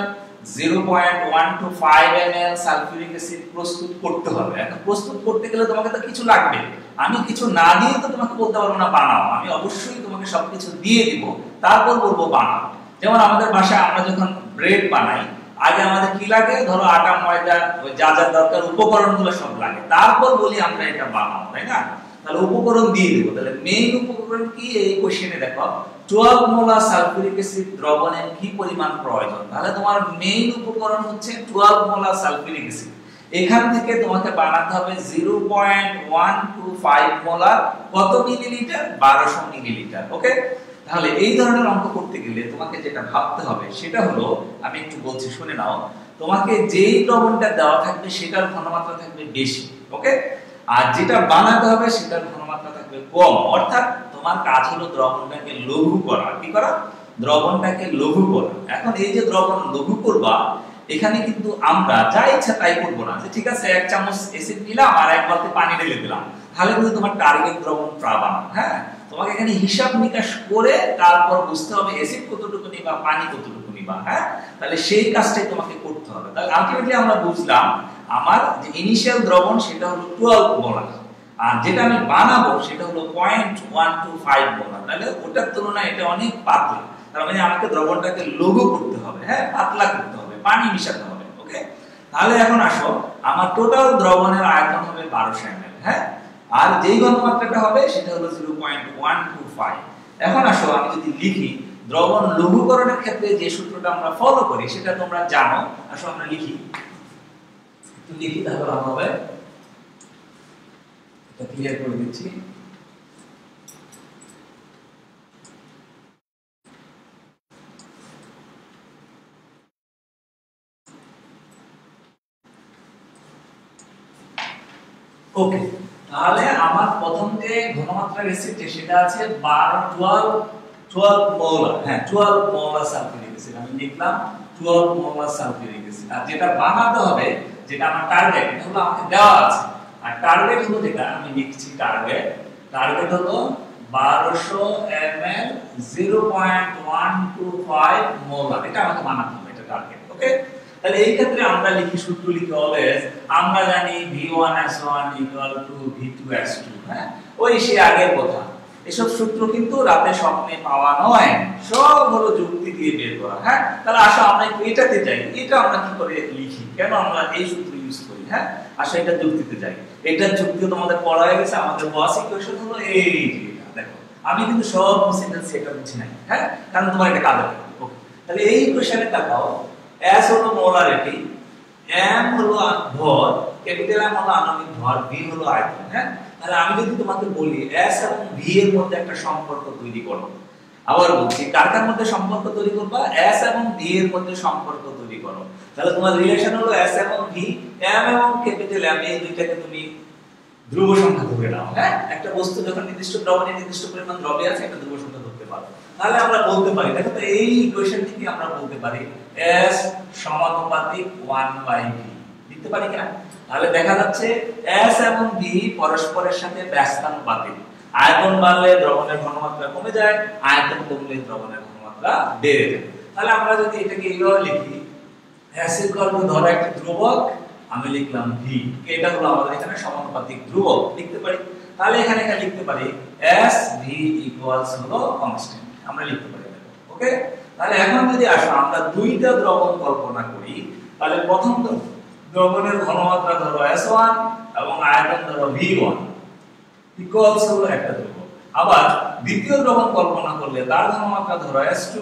Speaker 1: 0.125 ml সালফিউরিক অ্যাসিড প্রস্তুত করতে হবে। এখন প্রস্তুত করতে গেলে তোমাকে তো কিছু লাগবে। আমি কিছু না দিয়ে তো তোমাকে বলতে পারবো না বানাও। আমি অবশ্যই তোমাকে সবকিছু দিয়ে দিব, তারপর বলবো বানাও। যেমন আমাদের বাসায় আমরা যখন ব্রেড বানাই, আগে আমাদের কি লাগে? ধরো আটা, ময়দা, যা যা দরকার উপকরণগুলো সব লাগে, তারপর বলি আমরা এটা বানাও, তাই না? তাহলে উপকরণ দিয়ে দেব। তাহলে মেইন উপকরণ কি? এই কোশ্চেনে দেখো 12 মোলার সালফিউরিক অ্যাসিড দ্রবণের কি পরিমাণ প্রয়োজন। তাহলে তোমার মেইন উপকরণ হচ্ছে 12 মোলার সালফিউরিক অ্যাসিড। এখান থেকে তোমাকে বানাতে হবে 0.125 মোলার কত মিলিলিটার? 1200 মিলিলিটার। ওকে, তাহলে এই ধরনের অঙ্ক করতে গেলে তোমাকে যেটা ভাবতে হবে সেটা হলো, আমি একটু বলছি শুনে নাও। তোমাকে যেই দ্রবণটা দেওয়া থাকবে সেটার ঘনমাত্রা থাকবে বেশি। ওকে, আর যেটা বানাতে হবে সেটার ঘনমাত্রা থাকবে কম। অর্থাৎ তোমার কাজ হলো দ্রবণটাকে লঘু করা। কি করা? দ্রবণটাকে লঘু করা। এখন এই যে দ্রবণ লঘু করবা, এখানে কিন্তু আমরা যা ইচ্ছা তাই করব না, যে ঠিক আছে 1 চামচ অ্যাসিড নিলাম আর 1 বালতি পানি ঢেলে দিলাম, তাহলে কিন্তু তোমার টার্গেট দ্রবণ পাবা না। হ্যাঁ, তোমাকে এখানে হিসাব নিকাশ করে তারপর বুঝতে হবে অ্যাসিড কতটুকু নিবা, পানি কতটুকু নিবা। হ্যাঁ, তাহলে সেই কাজটাই তোমাকে করতে হবে। তাহলে আলটিমেটলি আমরা বুঝলাম আমার যে ইনিশিয়াল দ্রবণ সেটা হলো 12 মোলার, আর যেটা আমি বানাবো সেটা হলো 0.125 মোলার। তাহলে ওটার তুলনায় এটা অনেক পাতলা, তার মানে আমাকে দ্রবণটাকে লঘু করতে হবে। হ্যাঁ, পাতলা করতে হবে, পানি মিশাতে হবে। ওকে, তাহলে এখন আসো, আমার টোটাল দ্রবণের আয়তন হবে 1200 ml। হ্যাঁ, আর যেই ঘনমাত্রাটা হবে সেটা হলো 0.125। এখন আসো আমি যদি লিখি দ্রবণ লঘুকরণের ক্ষেত্রে যে সূত্রটা আমরা ফলো করি সেটা তোমরা জানো। আসো আমরা লিখি, তাহলে ভালো হবে, এটা ক্লিয়ার করে দিচ্ছি। ওকে, তাহলে আমার প্রথম যে ঘনমাত্রা অ্যাসিড সেটা আছে 12 মোলার। হ্যাঁ, 12 মোলার সালফিউরিক অ্যাসিড আমি লিখলাম 12 মোলার সালফিউরিক অ্যাসিড। আর যেটা বানাতে হবে, যেটা আমার টার্গেট, এটা হলো আমাকে দেওয়া আছে। আর টার্গেট হলো, যেটা আমি লিখছি টার্গেট হলো 1200 ml 0.125 মোলার। এটা আমাকে বানাতে হবে, এটা টার্গেট। ওকে, তাহলে এই ক্ষেত্রে আমরা লিখি, সূত্র লিখি অলওয়েজ, আমরা জানি V1S1 V2S2। হ্যাঁ, ওই সে আগের কথা। এসব সূত্র কিন্তু রাতে স্বপ্নে পাওয়া নয়, সব হলো যুক্তি দিয়ে বের করা। হ্যাঁ, তাহলে আসো আমরা এটাতে যাই, এটা আমরা কি করে লিখি, কেন আমরা এই সূত্র ইউজ করি। হ্যাঁ, আসো এটা যুক্তিতে যাই। এটা যুক্তি তোমাদের পড়া হয়ে গেছে। আমাদের বস ইকুয়েশন হলো এই যে, দেখো আমি কিন্তু সব সেন্টেন্স এটা বুঝি নাই। হ্যাঁ, কারণ তোমার এটা কাজ হবে। ওকে, তাহলে এই ইকুয়েশনে তাকাও, S হলো মোলারিটি, M হলো ভর, ক্যাপিটাল M হলো আণবিক ভর, V হলো আয়তন। হ্যাঁ, তাহলে আমি যদি তোমাকে বলি S এবং V এর মধ্যে একটা সম্পর্ক তৈরি করো, আবার বলছি কার মধ্যে সম্পর্ক তৈরি করবা, S এবং V এর মধ্যে সম্পর্ক তৈরি করো, তাহলে তোমার রিলেশন হলো S এবং V, M এবং ক্যাপিটাল M, এই দুইটাকে তুমি ধ্রুব সংখ্যা ধরে নাও। হ্যাঁ, একটা বস্তু যখন নির্দিষ্ট দ্রবণে নির্দিষ্ট পরিমাণ দ্রব্যে আছে, একটা ধ্রুব সংখ্যা ধরতে পারো। তাহলে আমরা বলতে পারি, দেখো তো এই ইকুয়েশন থেকে আমরা বলতে পারি S সমানুপাতিক 1/v লিখতে পারি কিনা। তাহলে দেখা যাচ্ছে S এবং V পরস্পরের সাথে ব্যস্তানুপাতিক। আয়তন বাড়লে দ্রবণের ঘনমাত্রা কমে যায়, আয়তন কমলে দ্রবণের ঘনমাত্রা বেড়ে যায়। তাহলে আমরা যদি এটাকে এইভাবে লিখি, S ধরো একটা ধ্রুবক, আমি লিখলাম V, এটা হলো আমাদের এখানে সমানুপাতিক ধ্রুবক লিখতে পারি। তাহলে এখানে লিখতে পারি S V হলো কনস্ট্যান্ট, আমরা লিখতে পারি। ওকে, তাহলে এখন যদি আসো আমরা দুইটা দ্রবণ কল্পনা করি, তাহলে প্রথম দ্রবণের ঘনমাত্রা ধরো S1 এবং আয়তন ধরো V1 ইকুয়ালস হলো একটা ধ্রুবক। আবার দ্বিতীয় দ্রবণ কল্পনা করলে তার ঘনমাত্রা ধরো S2,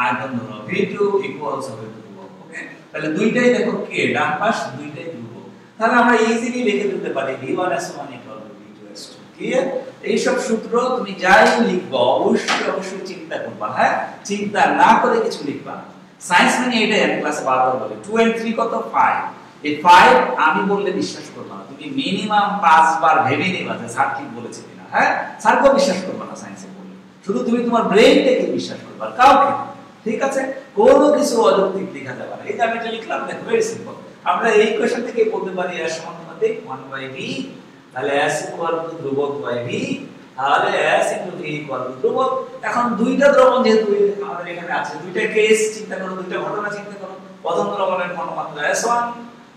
Speaker 1: আয়তন ধরো V2 ইকুয়ালস হবে ধ্রুবক। ওকে, তাহলে দুইটাই দেখো কে, ডান পাশ দুইটাই ধ্রুবক। তাহলে আমরা ইজিলি লিখে দিতে পারি V1S1 V2S2। ক্লিয়ার? এই সব সূত্র তুমি যাই লিখবা অবশ্যই চিন্তা করবা। হ্যাঁ, চিন্তা না করে কিছু লিখবা না। সায়েন্স মানে এটাই, আমি ক্লাসে বারবার বলি 2 and 3 কত 5। এই 5 আমি বললে বিশ্বাস করবা না, তুমি মিনিমাম 5 বার ভেবে নিবা যে স্যার ঠিক বলেছে কিনা। হ্যাঁ, স্যারকে বিশ্বাস করবা না সায়েন্সে বললে, শুধু তুমি তোমার ব্রেইনটাকে বিশ্বাস করবা, কাউকে। ঠিক আছে, কোনো কিছু অযৌক্তিক লেখা যাবে না। এই যে আমি এটা লিখলাম, দেখো ভেরি সিম্পল। আমরা এই কোশ্চেন থেকে বলতে পারি S সমানুপাতিক 1/v, তাহলে S ধ্রুবক বাই V, তাহলে S V ধ্রুবক। এখন দুইটা দ্রবণ যেহেতু আমাদের এখানে আছে, দুইটা কেস চিন্তা করো, দুইটা ঘটনা চিন্তা করো। প্রথম দ্রবণের ঘনমাত্রা S1,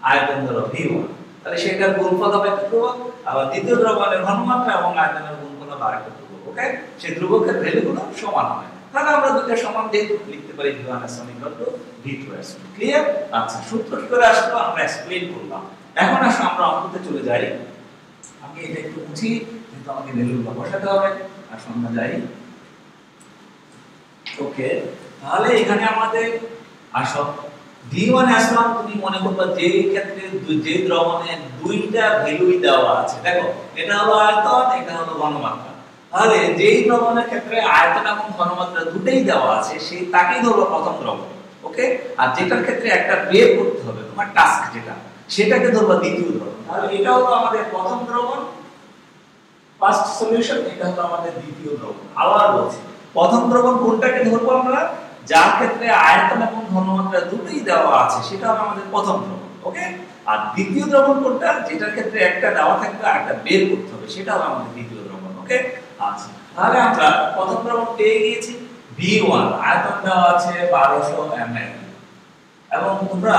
Speaker 1: আয়তন ধরো V1, তাহলে সেটার গুণফল হবে একটা ধ্রুবক। আবার দ্বিতীয় দ্রবণের ঘনমাত্রা এবং আয়তনের গুণফল হবে আরেকটা ধ্রুবক। ওকে, সেই ধ্রুবকের ভ্যালুগুলো সমান হয়। তাহলে আমরা দুইটা সমান যেহেতু লিখতে পারি V1S1 V2S2। ক্লিয়ার? আচ্ছা, সূত্র কি করে আসলো আমরা এক্সপ্লেইন করলাম। এখন আসো আমরা অঙ্কতে চলে যাই। আমি এটা একটু বুঝি, কিন্তু আমাকে ভ্যালুগুলো বসাতে হবে। আসো আমরা যাই। ওকে, তাহলে এখানে আমাদের আসো V1S1 তুমি মনে করবা যে ক্ষেত্রে যে দ্রবণে দুইটা ভ্যালুই দেওয়া আছে। দেখো, এটা হলো আয়তন, এটা হলো ঘনমাত্রা। তাহলে যেই দ্রবণের ক্ষেত্রে আয়তন এবং ঘনমাত্রা দুটেই দেওয়া আছে, সেই তাকেই ধরো প্রথম দ্রবণ। ওকে, আর যেটার ক্ষেত্রে একটা বের করতে হবে তোমার টাস্ক যেটা, সেটাকে ধরবা দ্বিতীয় দ্রবণ। তাহলে এটা হলো আমাদের প্রথম দ্রবণ, ফার্স্ট সলিউশন। এটা হলো আমাদের দ্বিতীয় দ্রবণ। আবার বলছি, প্রথম দ্রবণ কোনটাকে ধরবো আমরা, যার ক্ষেত্রে আয়তন এবং ঘনমাত্রা দুটোই দেওয়া আছে, সেটা হবে আমাদের প্রথম দ্রবণ। ওকে, আর দ্বিতীয় দ্রবণ কোনটা, যেটার ক্ষেত্রে একটা দেওয়া থাকবে আর একটা বের করতে হবে, সেটা হবে আমাদের দ্বিতীয় দ্রবণ। ওকে, আচ্ছা, তাহলে আমরা প্রথম দ্রবণ পেয়ে গিয়েছি V1, আয়তন দেওয়া আছে 1200 ml। এবং তোমরা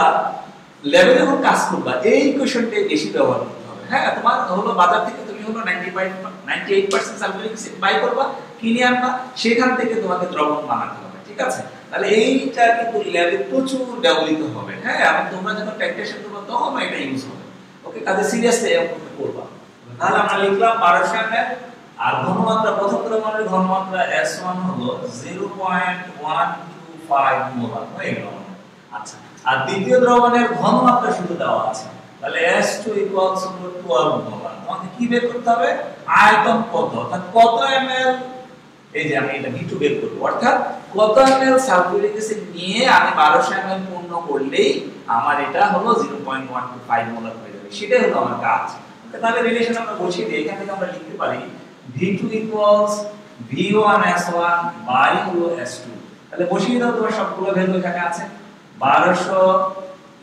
Speaker 1: ল্যাবে যখন কাজ করবা এই কোশ্চেনটাই বেশি ব্যবহার করতে হবে। হ্যাঁ, তোমার হলো বাজার থেকে তুমি হলো 98% সালফিউরিক অ্যাসিড বাই করবা, কিনে আনবা, সেখান থেকে তোমাকে দ্রবণ বানাতে হবে। ঠিক আছে? তাহলে এইটা কিন্তু ল্যাবে প্রচুর ব্যবহৃত হবে। হ্যাঁ, এবং তোমরা যখন ট্যাক্টেশন করবে তখন এটা ইউজ হবে। ওকে, কাজে সিরিয়াসলি এরকম করবা। তাহলে আমরা লিখলাম 1200 ml। আর ঘনমাত্রা, প্রথম দ্রবণের ঘনমাত্রা S1 হলো 0.125 মোলার হয়ে গেল। আচ্ছা, আর দ্বিতীয় দ্রবণের ঘনমাত্রা শুধু দেওয়া আছে, তাহলে S2 12 মোলার। তোমাকে কি বের করতে হবে? আয়তন কত, অর্থাৎ কত ml। এই যে আমি এটা V2 বের করব, অর্থাৎ কত ml সালফিউরিক অ্যাসিড নিয়ে আমি 1200 ml পূর্ণ করলেই আমার এটা হলো 0.125 মোলার হয়ে যাবে। সেটাই হলো আমার কাজ। তাহলে রিলেশন আমরা বসিয়ে দিই। এখান থেকে আমরা লিখতে পারি V2 V1S1 বাই হলো S2। তাহলে বসিয়ে দাও, তোমার সবগুলো ভ্যালু এখানে আছে। 1200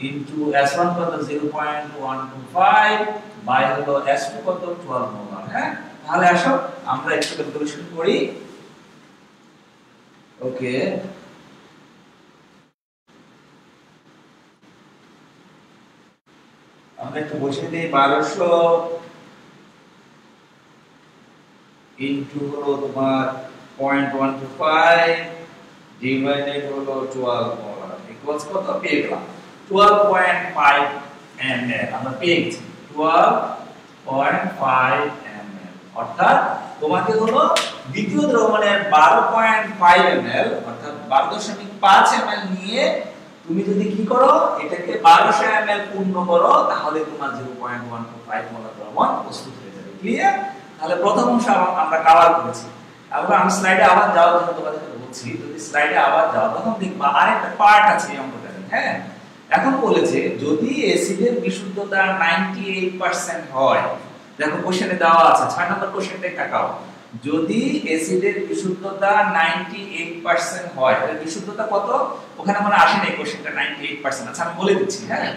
Speaker 1: ইনটু S1 কত 0.125 বাই হলো S2 কত 12 মোলার। হ্যাঁ, তাহলে আসো আমরা একটু ক্যালকুলেশন করি। ওকে, আমরা একটু বসিয়ে দিই 1200 ইনটু হলো তোমার 0.125 ডিভাইডেড হলো 12 মোলার ইকুয়ালস কত পেয়ে গেলাম 12.5 ml। আমরা পেয়েছি 12.5 ml, অর্থাৎ তোমাকে হলো দ্বিতীয় দ্রবণের 12.5 ml অর্থাৎ 12.5 ml নিয়ে তুমি যদি কি করো, এটাকে 1200 ml পূর্ণ করো, তাহলে তোমার 0.125 মোলার দ্রবণ প্রস্তুত হয়ে যাবে। ক্লিয়ার? তাহলে প্রথম অংশ আমরা কভার করেছি। আবার আমি স্লাইডে আবার যাওয়ার জন্য তোমাদেরকে বলছি, যদি স্লাইডে আবার যাও তখন দেখবা আরেকটা পার্ট আছে এই অঙ্কটাতে। হ্যাঁ, এখন বলেছে যদি অ্যাসিডের বিশুদ্ধতা 98% হয়, দেখো কোশ্চেনে দেওয়া আছে 6 নম্বর কোশ্চেনটাই তাকাও। যদি অ্যাসিডের বিশুদ্ধতা 98% হয়, তাহলে বিশুদ্ধতা কত? ওখানে মানে আসে না কোশ্চেনটা 98%। আচ্ছা, আমি বলে দিচ্ছি। হ্যাঁ,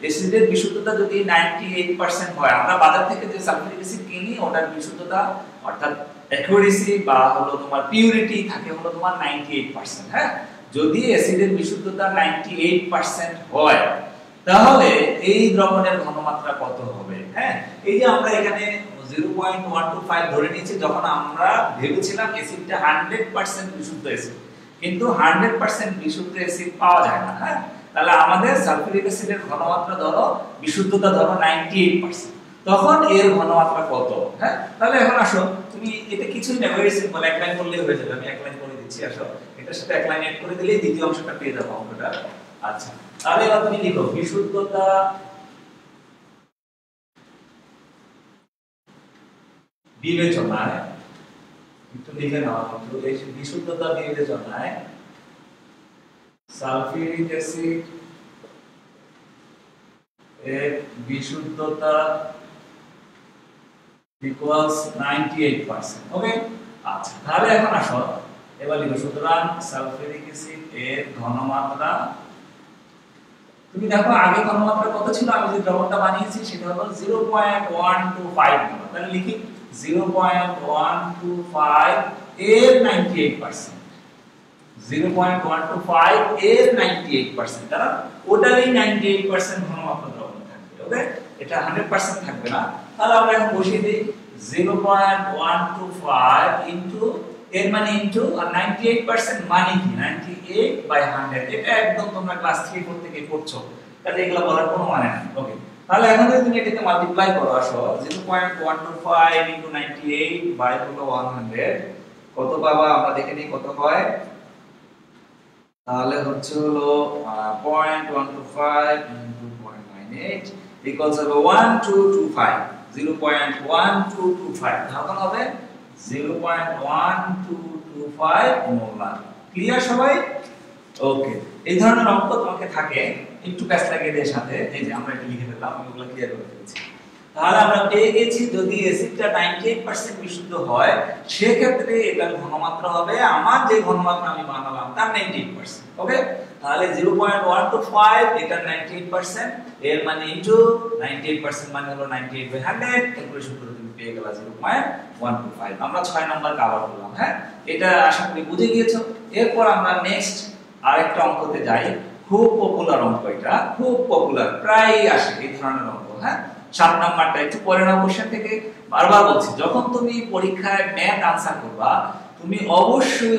Speaker 1: অ্যাসিডের বিশুদ্ধতা যদি 98% হয়, আমরা বাজার থেকে যে সালফিউরিক অ্যাসিড কিনি ওটার বিশুদ্ধতা অর্থাৎ অ্যাকুরেসি বা হলো তোমার পিউরিটি থাকে হলো তোমার 98%। হ্যাঁ, যদি অ্যাসিডের বিশুদ্ধতা 98% হয়, তাহলে এই দ্রবণের ঘনমাত্রা কত হবে? হ্যাঁ, এই যে আমরা এখানে 0.125 ধরে নিয়েছি, যখন আমরা ভেবেছিলাম অ্যাসিডটা 100% বিশুদ্ধ অ্যাসিড, কিন্তু 100% বিশুদ্ধ অ্যাসিড পাওয়া যায় না। হ্যাঁ, তাহলে আমাদের সালফিউরিক অ্যাসিডের ঘনমাত্রা ধরো, বিশুদ্ধতা ধরো 98%, তখন এর ঘনমাত্রা কত? হ্যাঁ, তাহলে এখন আসো, তুমি এটা কিছুই না, ভেরি সিম্পল, এক লাইন করলেই হয়ে যাবে। আমি এক লাইন করে দিচ্ছি। আসো, এটার সাথে এক লাইন এড করে দিলেই দ্বিতীয় অংশটা পেয়ে যাবো অঙ্কটা। আচ্ছা, তাহলে এবার তুমি লিখো বিশুদ্ধতা বিবেচনায়, একটু লিখে নাও বন্ধু, এই বিশুদ্ধতা বিবেচনায় সালফিউরিক অ্যাসিড এর বিশুদ্ধতা ইকুয়ালস 98%। ওকে, আচ্ছা, তাহলে এখন আসো এবার লিখো, সুতরাং সালফিউরিক অ্যাসিড এর ঘনমাত্রা, তুমি দেখো আগে ঘনমাত্রা কত ছিল, আমি যে দ্রবণটা বানিয়েছি সেটা হলো 0.125 মোলার। তাহলে লিখি 0.125 এর 98%, 0.125 এর 98%, কারণ ওটারই 98% ঘনমাত্রা দ্রবণ থাকবে। ওকে, এটা 100% থাকবে না। তাহলে আমরা এখন বসিয়ে দিই 0.125 ইনটু এর মানে ইনটু, আর 98% মানে কি 98/100। এটা একদম তোমরা ক্লাস 3 4 থেকে পড়ছো, তাহলে এগুলো বলার কোনো মানে নেই। ওকে, তাহলে এখন যদি তুমি এটাকে মাল্টিপ্লাই করো, আসো 0.125 ইনটু 98 বাই হলো 100 কত পাবা আমরা দেখে নিই কত হয়। তাহলে হচ্ছে হলো 0.125 ইনটু 0.98 ইকুয়ালস হবে 1225, 0.1225, তখন হবে 0.1225 মোলার। ক্লিয়ার সবাই? ওকে, এই ধরনের অঙ্ক তোমাকে থাকে, একটু কাজ লাগিয়ে দিয়ে সাথে এই যে আমরা এটা লিখে ফেললাম, আমি ওগুলো ক্লিয়ার করে ফেলেছি।
Speaker 2: তাহলে আমরা পেয়ে গেছি যদি অ্যাসিডটা 98% বিশুদ্ধ হয় সেই ক্ষেত্রে এটার ঘনমাত্রা হবে আমার যে ঘনমাত্রা আমি বানালাম তার 98%। ওকে, তাহলে 0.125 এটা 98%, এর মানে ইনটু 98% মানে হলো 98/100, ক্যালকুলেশন করে তুমি পেয়ে গেলা 0.125। আমরা 6 নাম্বার কভার করলাম। হ্যাঁ, এটা আশা করি বুঝে গিয়েছো। এরপর আমরা নেক্সট আরেকটা অঙ্কতে যাই। খুব পপুলার অঙ্ক, এটা খুব পপুলার, প্রায় আসে এই ধরনের অঙ্ক। হ্যাঁ, 7 নাম্বারটা একটু পরে নাও কোশ্চেন থেকে। বারবার বলছি, যখন তুমি পরীক্ষায় ম্যাথ আনসার করবা তুমি অবশ্যই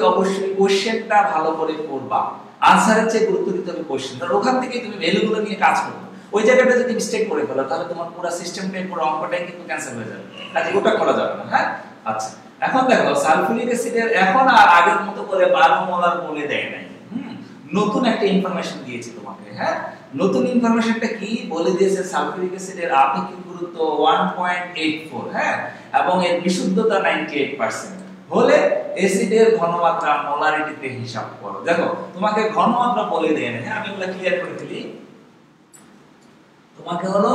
Speaker 2: কোশ্চেনটা ভালো করে পড়বা। আনসারের চেয়ে গুরুত্ব দিতে হবে কোশ্চেন, কারণ ওখান থেকে তুমি ভ্যালুগুলো নিয়ে কাজ করবে। ওই জায়গাটা যদি মিস্টেক করে ফেলো তাহলে তোমার পুরো সিস্টেমটাই, পুরো অঙ্কটাই কিন্তু ক্যান্সেল হয়ে যাবে, কাজে ওটা করা যাবে না। হ্যাঁ, আচ্ছা এখন দেখো সালফিউরিক অ্যাসিডের এখন আর আগের মতো করে 12 মোলার বলে দেয় নাই। নতুন একটা ইনফরমেশন দিয়েছি তোমাকে। হ্যাঁ, নতুন ইনফরমেশনটা কি বলে দিয়েছে, সালফিউরিক অ্যাসিডের আপেক্ষিক গুরুত্ব 1.84, হ্যাঁ, এবং এর বিশুদ্ধতা 98% হলে অ্যাসিডের ঘনমাত্রা মোলারিটিতে হিসাব করো। দেখো তোমাকে ঘনমাত্রা বলে দেয় না। হ্যাঁ, আমি এগুলা ক্লিয়ার করে দিই। তোমাকে হলো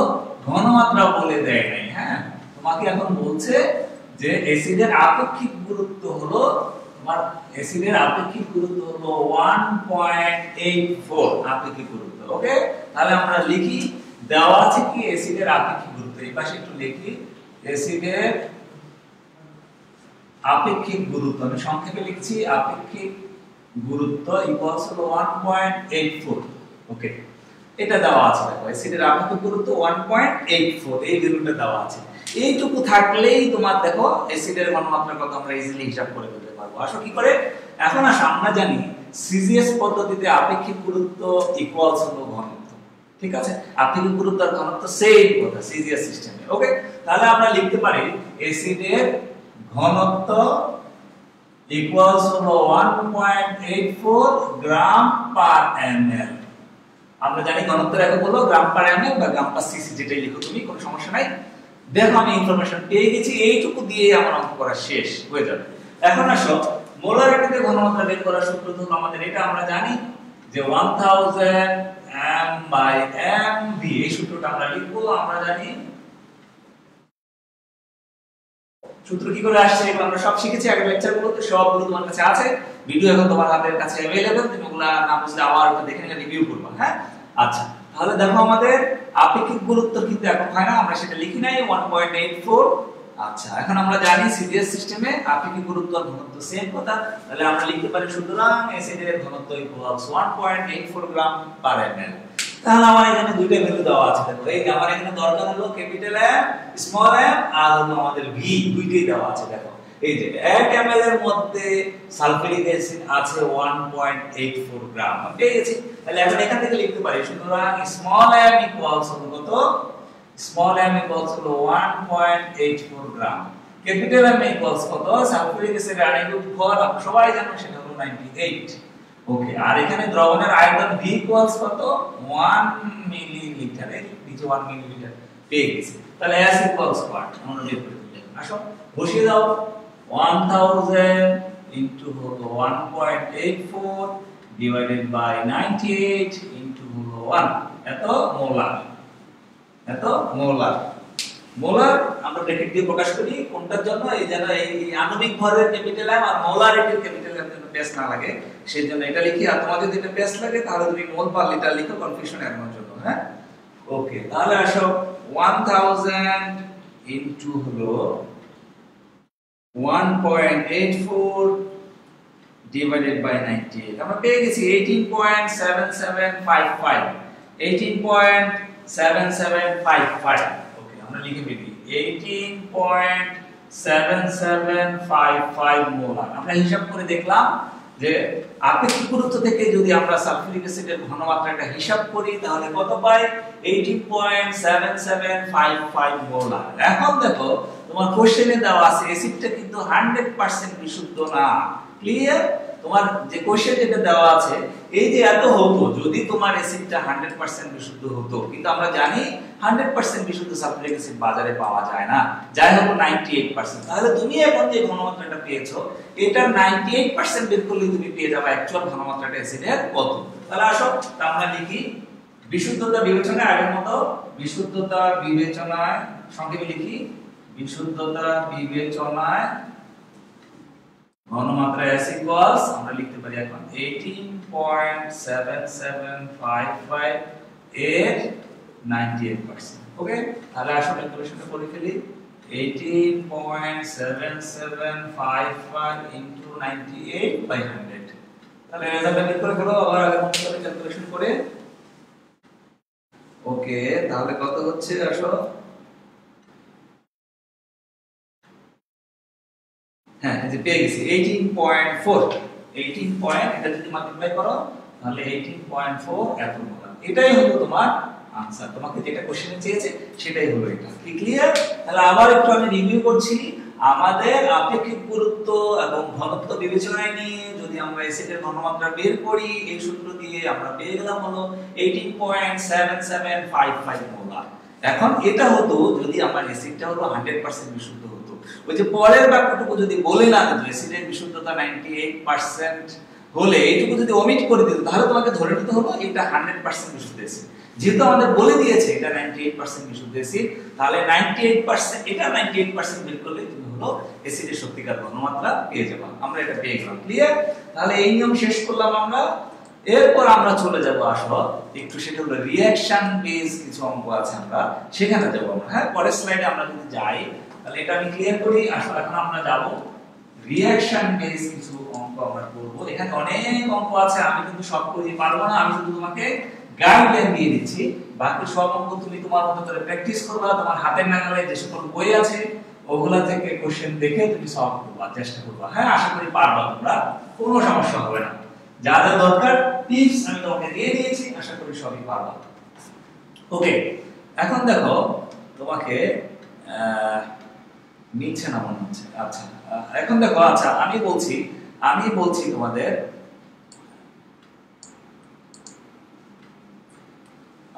Speaker 2: ঘনমাত্রা বলে দেয় নাই। হ্যাঁ, তোমাকে এখন বলছে যে অ্যাসিডের আপেক্ষিক গুরুত্ব হলো, তোমার অ্যাসিডের আপেক্ষিক গুরুত্ব হলো 1.84 আপেক্ষিক গুরুত্ব। ওকে, তাহলে আমরা লিখি, দেওয়া আছে কি অ্যাসিডের আপেক্ষিক গুরুত্ব, এই পাশে একটু লিখি অ্যাসিডের আপেক্ষিক গুরুত্ব, আমি সংক্ষেপে লিখছি আপেক্ষিক গুরুত্ব ইকুয়ালস হলো 1.84। ওকে, এটা দেওয়া আছে। দেখো অ্যাসিডের আপেক্ষিক গুরুত্ব 1.84, এই ভ্যালুটা দেওয়া আছে। এইটুকু থাকলেই তোমার দেখো অ্যাসিডের ঘনমাত্রা কত আমরা ইজিলি হিসাব করে দিতে পারবো। আসো কি করে, এখন আমরা জানি সিজিএস পদ্ধতিতে আপেক্ষিক গুরুত্ব ইকুয়ালস হলো ঘনত্ব। ঠিক আছে, আপেক্ষিক গুরুত্ব আর ঘনত্ব সেম কথা সিজিএস সিস্টেমে। ওকে, তাহলে আমরা লিখতে পারি অ্যাসিডের ঘনত্ব ইকুয়ালস হলো 1.84 গ্রাম পার ml। আমরা জানি ঘনত্বের একক হলো গ্রাম পার ml বা গ্রাম পার সিসি, যেটাই লিখো তুমি, কোনো সমস্যা নাই। দেখো আমি ইনফরমেশন পেয়ে গেছি, এইটুকু দিয়ে আমার অঙ্ক করা শেষ হয়ে যাবে। এখন আসো মোলারিটিতে ঘনমাত্রা বের করার সূত্র হলো আমাদের এটা, আমরা জানি যে 1000 m/mv, এই সূত্রটা আমরা লিখবো। আমরা জানি সূত্র কি করে আসছে এগুলো আমরা সব শিখেছি আগের লেকচারগুলোতে, সবগুলো তোমার কাছে আছে, ভিডিও এখন তোমার হাতের কাছে अवेलेबल, তুমি ওগুলা না বুঝলে আবার একটু দেখে নিয়ে রিভিউ করবা। হ্যাঁ, আচ্ছা তাহলে দেখো আমাদের আপেক্ষিক গুরুত্ব কিন্তু এখন হয় না, আমরা সেটা লিখি নাই 1.84। আচ্ছা এখন আমরা জানি সিজিএস সিস্টেমে আপেক্ষিক গুরুত্ব আর ঘনত্ব সেম কথা, তাহলে আমরা লিখতে পারি সুতরাং অ্যাসিডের ঘনত্ব ইকুয়ালস 1.84 গ্রাম পার ml। তাহলে আমার এখানে দুইটা ভ্যালু দেওয়া আছে। দেখো এই আমার এখানে দরকার হলো ক্যাপিটাল M স্মল m আর হলো আমাদের v, দুইটাই দেওয়া আছে। দেখো এই যে 1 ml এর মধ্যে সালফিউরিক অ্যাসিড আছে 1.84 গ্রাম, পেয়ে গেছি। তাহলে এখন এখান থেকে লিখতে পারি সুতরাং স্মল m ইকুয়ালস হলো কত, স্মল m ইকুয়ালস হলো 1.84 গ্রাম, ক্যাপিটাল M ইকুয়ালস কত, সালফিউরিক অ্যাসিডের আণবিক ভর সবাই জানো সেটা হলো 98। ওকে, আর এখানে দ্রবণের আয়তন V ইকুয়ালস কত 1 মিলিলিটার, এই নিচে 1 মিলিলিটার পেয়ে গেছি। তাহলে S ইকুয়ালস হোয়াট আমরা বের করে দিলাম। আসো বসিয়ে দাও, 1000 ইনটু হলো 1.84 ডিভাইডেড বাই 98 ইনটু হলো 1, এত মোলার, এত মোলার। মোলার আমরা ব্র্যাকেট দিয়ে প্রকাশ করি কোনটার জন্য, এই যেন এই আণবিক ভরের ক্যাপিটাল M আর মোলারিটির ক্যাপিটাল M যেন পেস না লাগে সেই জন্য এটা লিখি। আর তোমার যদি এটা পেস লাগে তাহলে তুমি মোল পার লিটার লিখো কনফিউশন এড়ানোর জন্য। হ্যাঁ, ওকে, তাহলে আসো 1000 ইনটু হলো 1.84 ডিভাইডেড বাই 98, আমরা পেয়ে গেছি 18.7755, 18.7755। ওকে, আমরা লিখে ফেলি 18.7755 মোলার। আমরা হিসাব করে দেখলাম যে আপেক্ষিক গুরুত্ব থেকে যদি আমরা সালফিউরিক অ্যাসিডের ঘনমাত্রাটা হিসাব করি তাহলে কত পাই, 18.7755 মোলার। এখন দেখো তোমার কোশ্চেনে দেওয়া আছে অ্যাসিডটা কিন্তু 100% বিশুদ্ধ না। ক্লিয়ার, তোমার যে কোশ্চেন যেটা দেওয়া আছে এই যে এত হতো যদি তোমার অ্যাসিডটা 100% বিশুদ্ধ হতো, কিন্তু আমরা জানি 100% বিশুদ্ধ সালফিউরিক অ্যাসিড বাজারে পাওয়া যায় না, যাই হোক 98%। তাহলে তুমি এখন যে ঘনমাত্রাটা পেয়েছো এটা 98% বের করলে তুমি পেয়ে যাবে অ্যাকচুয়াল ঘনমাত্রাটা অ্যাসিডের কত। তাহলে আসো আমরা লিখি বিশুদ্ধতা বিবেচনায় আগের মতো বিশুদ্ধতা বিবেচনায় সংক্ষেপে লিখি বিশুদ্ধতা বিবেচনায় ঘনমাত্রা S ইকুয়ালস আমরা লিখতে পারি এখন 18.7755 এর 98%। ওকে, তাহলে আসলে ক্যালকুলেশনটা করে ফেলি 18.7755 into 98 by 100। তাহলে রেজাল্টটা বের করে ফেলো আবার আগের মতো করে ক্যালকুলেশন করে। ওকে, তাহলে কত হচ্ছে আসো? হ্যাঁ, এই যে পেয়ে গেছি 18.4। 18 পয়েন্ট, এটা যদি মাল্টিপ্লাই করো তাহলে 18.4 এত মোলার। এটাই হলো তোমার আনসার। তোমাকে যেটা কোশ্চেনে চেয়েছে সেটাই হলো এটা। কি ক্লিয়ার? তাহলে আবার একটু আমি রিভিউ করছি। আমাদের আপেক্ষিক গুরুত্ব এবং ঘনত্ব বিবেচনায় নিয়ে যদি আমরা অ্যাসিডের ঘনমাত্রা বের করি এই সূত্র দিয়ে আমরা পেয়ে গেলাম হলো 18.7755 মোলার। এখন এটা হতো যদি আমার অ্যাসিডটা হলো 100% বিশুদ্ধ হতো। ওই যে পরের বাক্যটুকু যদি বলে না দিত অ্যাসিডের বিশুদ্ধতা 98% হলে এইটুকু যদি ওমিট করে দিত তাহলে তোমাকে ধরে নিতে হলো এটা 100% বিশুদ্ধ অ্যাসিড। যেহেতু আমাদের বলে দিয়েছে এটা 98% বিশুদ্ধ অ্যাসিড, তাহলে 98% এটা 98% বের করলে তুমি হলো অ্যাসিডের সত্যিকার ঘনমাত্রা পেয়ে যাবে। আমরা এটা পেয়ে গেলাম। ক্লিয়ার? তাহলে এই নিয়ম শেষ করলাম আমরা। এরপর আমরা চলে যাব আসো একটু, সেটা হলো রিঅ্যাকশন বেস কিছু অঙ্ক আছে আমরা সেখানে যাব আমরা। হ্যাঁ, পরের স্লাইডে আমরা যদি যাই তাহলে এটা আমি ক্লিয়ার করি। আসলে এখন আমরা যাব রিঅ্যাকশন বেস কিছু অঙ্ক আমরা করব। এখানে অনেক অঙ্ক আছে, আমি কিন্তু সব করতে পারবো না। আমি শুধু তোমাকে গাইডলাইন দিয়ে দিচ্ছি, বাকি সব অঙ্ক তুমি তোমার মতো করে প্র্যাকটিস করবা। তোমার হাতের নাগালে যে সকল বই আছে ওগুলা থেকে কোশ্চেন দেখে তুমি সলভ করবা, চেষ্টা করবা। হ্যাঁ, আশা করি পারবা তোমরা, কোনো সমস্যা হবে না। যা যা দরকার টিপস আমি তোমাকে দিয়ে দিয়েছি, আশা করি সবই পারবা। ওকে, এখন দেখো তোমাকে নিচ্ছে না মনে হচ্ছে। আচ্ছা, এখন দেখো, আচ্ছা আমি বলছি তোমাদের,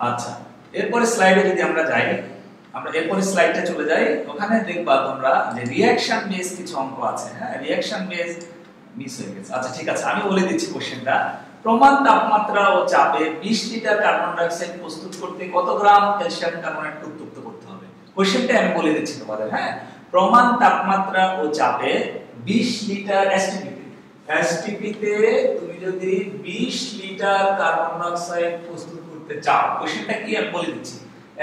Speaker 2: আচ্ছা এরপরে স্লাইডে যদি আমরা যাই, আমরা এরপরে স্লাইডটা চলে যাই, ওখানে দেখবা তোমরা যে রিঅ্যাকশন বেস কিছু অঙ্ক আছে। হ্যাঁ, রিঅ্যাকশন বেস মিস হয়ে গেছে। আচ্ছা ঠিক আছে, আমি বলে দিচ্ছি কোশ্চেনটা। প্রমাণ তাপমাত্রা ও চাপে 20 লিটার কার্বন ডাই অক্সাইড প্রস্তুত করতে কত গ্রাম ক্যালসিয়াম কার্বনেট উত্তপ্ত করতে হবে? কোশ্চেনটা আমি বলে দিচ্ছি তোমাদের। হ্যাঁ, প্রমাণ তাপমাত্রা ও চাপে 20 লিটার এসটিপি তে তুমি যদি 20 লিটার কার্বন ডাই অক্সাইড প্রস্তুত করতে চাও, কোশ্চেনটা কি আমি বলে দিচ্ছি।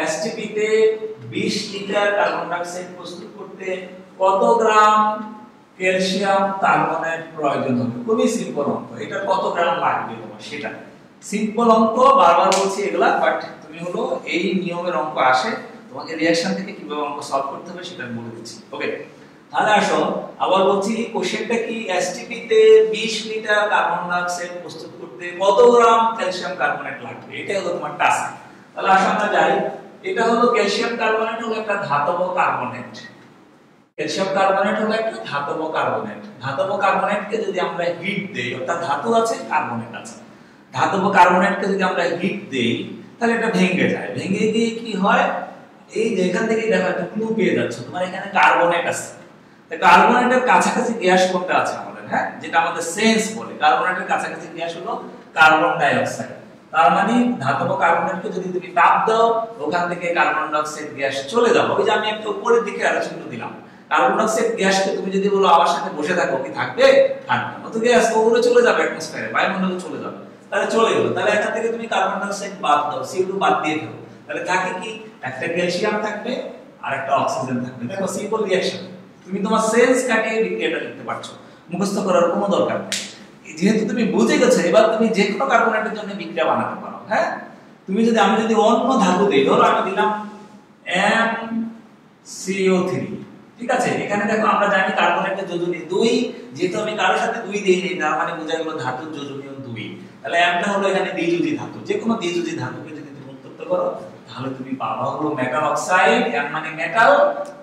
Speaker 2: এসটিপি তে 20 লিটার কার্বন ডাই অক্সাইড প্রস্তুত করতে কত গ্রাম ক্যালসিয়াম কার্বনেট প্রয়োজন হবে? খুবই সিম্পল অঙ্ক। এটা কত গ্রাম লাগবে তোমার সেটা সিম্পল অঙ্ক, বারবার বলছি এগুলা, বাট তুমি হলো এই নিয়মের অঙ্ক আসে, তোমাকে রিঅ্যাকশন থেকে কিভাবে অঙ্ক সলভ করতে হবে সেটা আমি বলে দিচ্ছি। ওকে, তাহলে আসো আবার বলছি কোশ্চেনটা কি, এসটিপি তে 20 লিটার কার্বন ডাই অক্সাইড প্রস্তুত করতে কত গ্রাম ক্যালসিয়াম কার্বনেট লাগবে, এটা হলো তোমার টাস্ক। তাহলে আসো আমরা যাই, এটা হলো ক্যালসিয়াম কার্বনেট হলো একটা ধাতব কার্বনেট। ক্যালসিয়াম কার্বনেট হলো একটা ধাতব কার্বনেট। ধাতব কার্বনেটকে যদি আমরা হিট দেই, অর্থাৎ ধাতু আছে কার্বনেট আছে, ধাতব কার্বনেটকে যদি আমরা হিট দেই তাহলে এটা ভেঙে যায়। ভেঙে গিয়ে কি হয়, এই যে এখান থেকে দেখো একটা ক্লু পেয়ে যাচ্ছে, তোমার এখানে কার্বনেট আছে। তো কার্বনেটের কাছাকাছি গ্যাস কোনটা আছে আমাদের? হ্যাঁ, যেটা আমাদের সেন্স বলে, কার্বনেটের কাছাকাছি গ্যাস হলো কার্বন ডাই অক্সাইড। তার মানে ধাতব কার্বনেটকে যদি তুমি তাপ দাও ওখান থেকে কার্বন ডাই অক্সাইড গ্যাস চলে যাবে। ওই যে আমি একটু উপরের দিকে আলোচনা দিলাম, কার্বন ডাই অক্সাইড গ্যাসকে তুমি যদি বলো আমার সাথে বসে থাকো, কি থাকবে? থাকবে না। তো গ্যাস উপরে চলে যাবে, অ্যাটমসফিয়ারে বায়ুমণ্ডলে চলে যাবে। তাহলে চলে গেল, তাহলে এখান থেকে তুমি কার্বন ডাই অক্সাইড বাদ দাও, CO2 বাদ দিয়ে দাও, তাহলে থাকে কি, একটা ক্যালসিয়াম থাকবে আর একটা অক্সিজেন থাকবে। দেখো সিম্পল রিঅ্যাকশন, তুমি তোমার সেন্স কাটিয়ে বিক্রিয়াটা লিখতে পারছো, মুখস্থ করার কোনো দরকার নেই। যেহেতু তুমি বুঝে গেছো, এবার তুমি যে কোনো কার্বনেটের জন্য বিক্রিয়া বানাতে পারো। হ্যাঁ, তুমি যদি, আমি যদি অন্য ধাতু দেই, ধরো আমি দিলাম MCO3, ঠিক আছে, এখানে দেখো আমরা জানি কার্বনেটের যোজনী 2, যেহেতু আমি কারোর সাথে 2 দেইনি তার মানে বোঝা গেল ধাতুর যোজনীয় 2, তাহলে একটা হলো এখানে দ্বিযোজী ধাতু। যে কোনো দ্বিযোজী ধাতুকে যদি তুমি উত্তপ্ত করো তাহলে তুমি পাবা হলো মেটাল অক্সাইড, মানে মেটাল,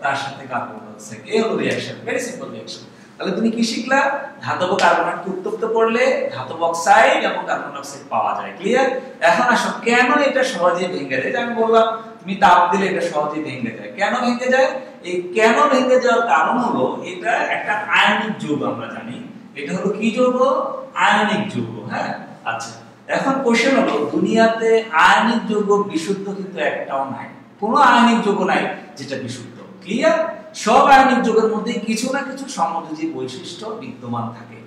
Speaker 2: তার সাথে কার্বন ডাই অক্সাইড। এই হলো রিঅ্যাকশন, ভেরি সিম্পল রিঅ্যাকশন। তাহলে তুমি কি শিখলা, ধাতব কার্বনেটকে উত্তপ্ত করলে ধাতব অক্সাইড এবং কার্বন ডাই অক্সাইড পাওয়া যায়। ক্লিয়ার? এখন আসো কেন এটা সহজে ভেঙে যায়, আমি বললাম তুমি তাপ দিলে এটা সহজে ভেঙে যায়। কেন ভেঙে যায়? এই কেন ভেঙে যাওয়ার কারণ হলো এটা একটা আয়নিক যৌগ, আমরা জানি এটা হলো কি যৌগ? আয়নিক যৌগ। হ্যাঁ, আচ্ছা এখন কোশ্চেন হলো দুনিয়াতে আয়নিক যৌগ বিশুদ্ধ কিন্তু একটাও নাই, কোনো আয়নিক যৌগ নাই যেটা বিশুদ্ধ। ক্লিয়ার? সব আয়নিক যৌগের মধ্যে কিছু না কিছু সমযোজী বৈশিষ্ট্য বিদ্যমান থাকে।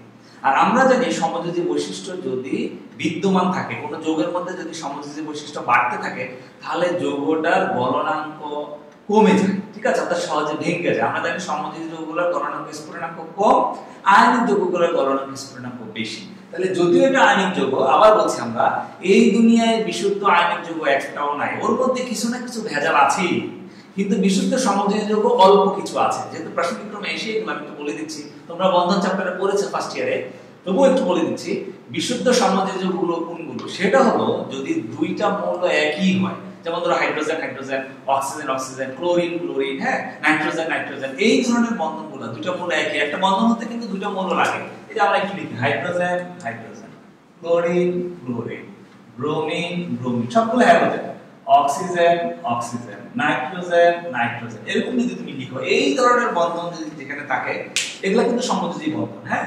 Speaker 2: আর আমরা জানি সমযোজী বৈশিষ্ট্য যদি বিদ্যমান থাকে, কোনো যৌগের মধ্যে যদি সমযোজী বৈশিষ্ট্য বাড়তে থাকে, তাহলে যৌগটার গলনাঙ্ক কমে যায়। ঠিক আছে, অর্থাৎ সহজে ভেঙে যায়। আমরা জানি সমযোজী যৌগগুলোর গলনাঙ্ক স্ফুটনাঙ্ক কম, আয়নিক যৌগগুলোর গলনাঙ্ক স্ফুটনাঙ্ক বেশি। তাহলে যদিও এটা আয়নিক যৌগ, আবার বলছি আমরা এই দুনিয়ায় বিশুদ্ধ আয়নিক যৌগ একটাও নাই, ওর মধ্যে কিছু না কিছু ভেজাল আছেই, কিন্তু বিশুদ্ধ সমযোজী যৌগ অল্প কিছু আছে। যেহেতু প্রাসঙ্গিক ক্রমে এসে এগুলো আমি একটু বলে দিচ্ছি, তোমরা বন্ধন চ্যাপ্টারে পড়েছো ফার্স্ট ইয়ারে, তবুও একটু বলে দিচ্ছি। বিশুদ্ধ সমযোজী যৌগগুলো কোনগুলো? সেটা হলো যদি দুইটা মৌল একই হয়, যেমন ধরো hydrogen hydrogen, oxygen oxygen, chlorine chlorine, হ্যাঁ, নাইট্রোজেন নাইট্রোজেন, এই ধরনের বন্ধনগুলো, দুইটা মৌল একই, একটা বন্ধন হতে কিন্তু দুইটা মৌল লাগে। এই যে আমরা একটু লিখি hydrogen hydrogen, chlorine chlorine, bromine bromine, সবগুলো hydrogen, oxygen oxygen, nitrogen nitrogen, এরকম যদি তুমি লিখো, এই ধরনের বন্ধন যদি যেখানে থাকে, এগুলো কিন্তু সমযোজী বন্ধন। হ্যাঁ,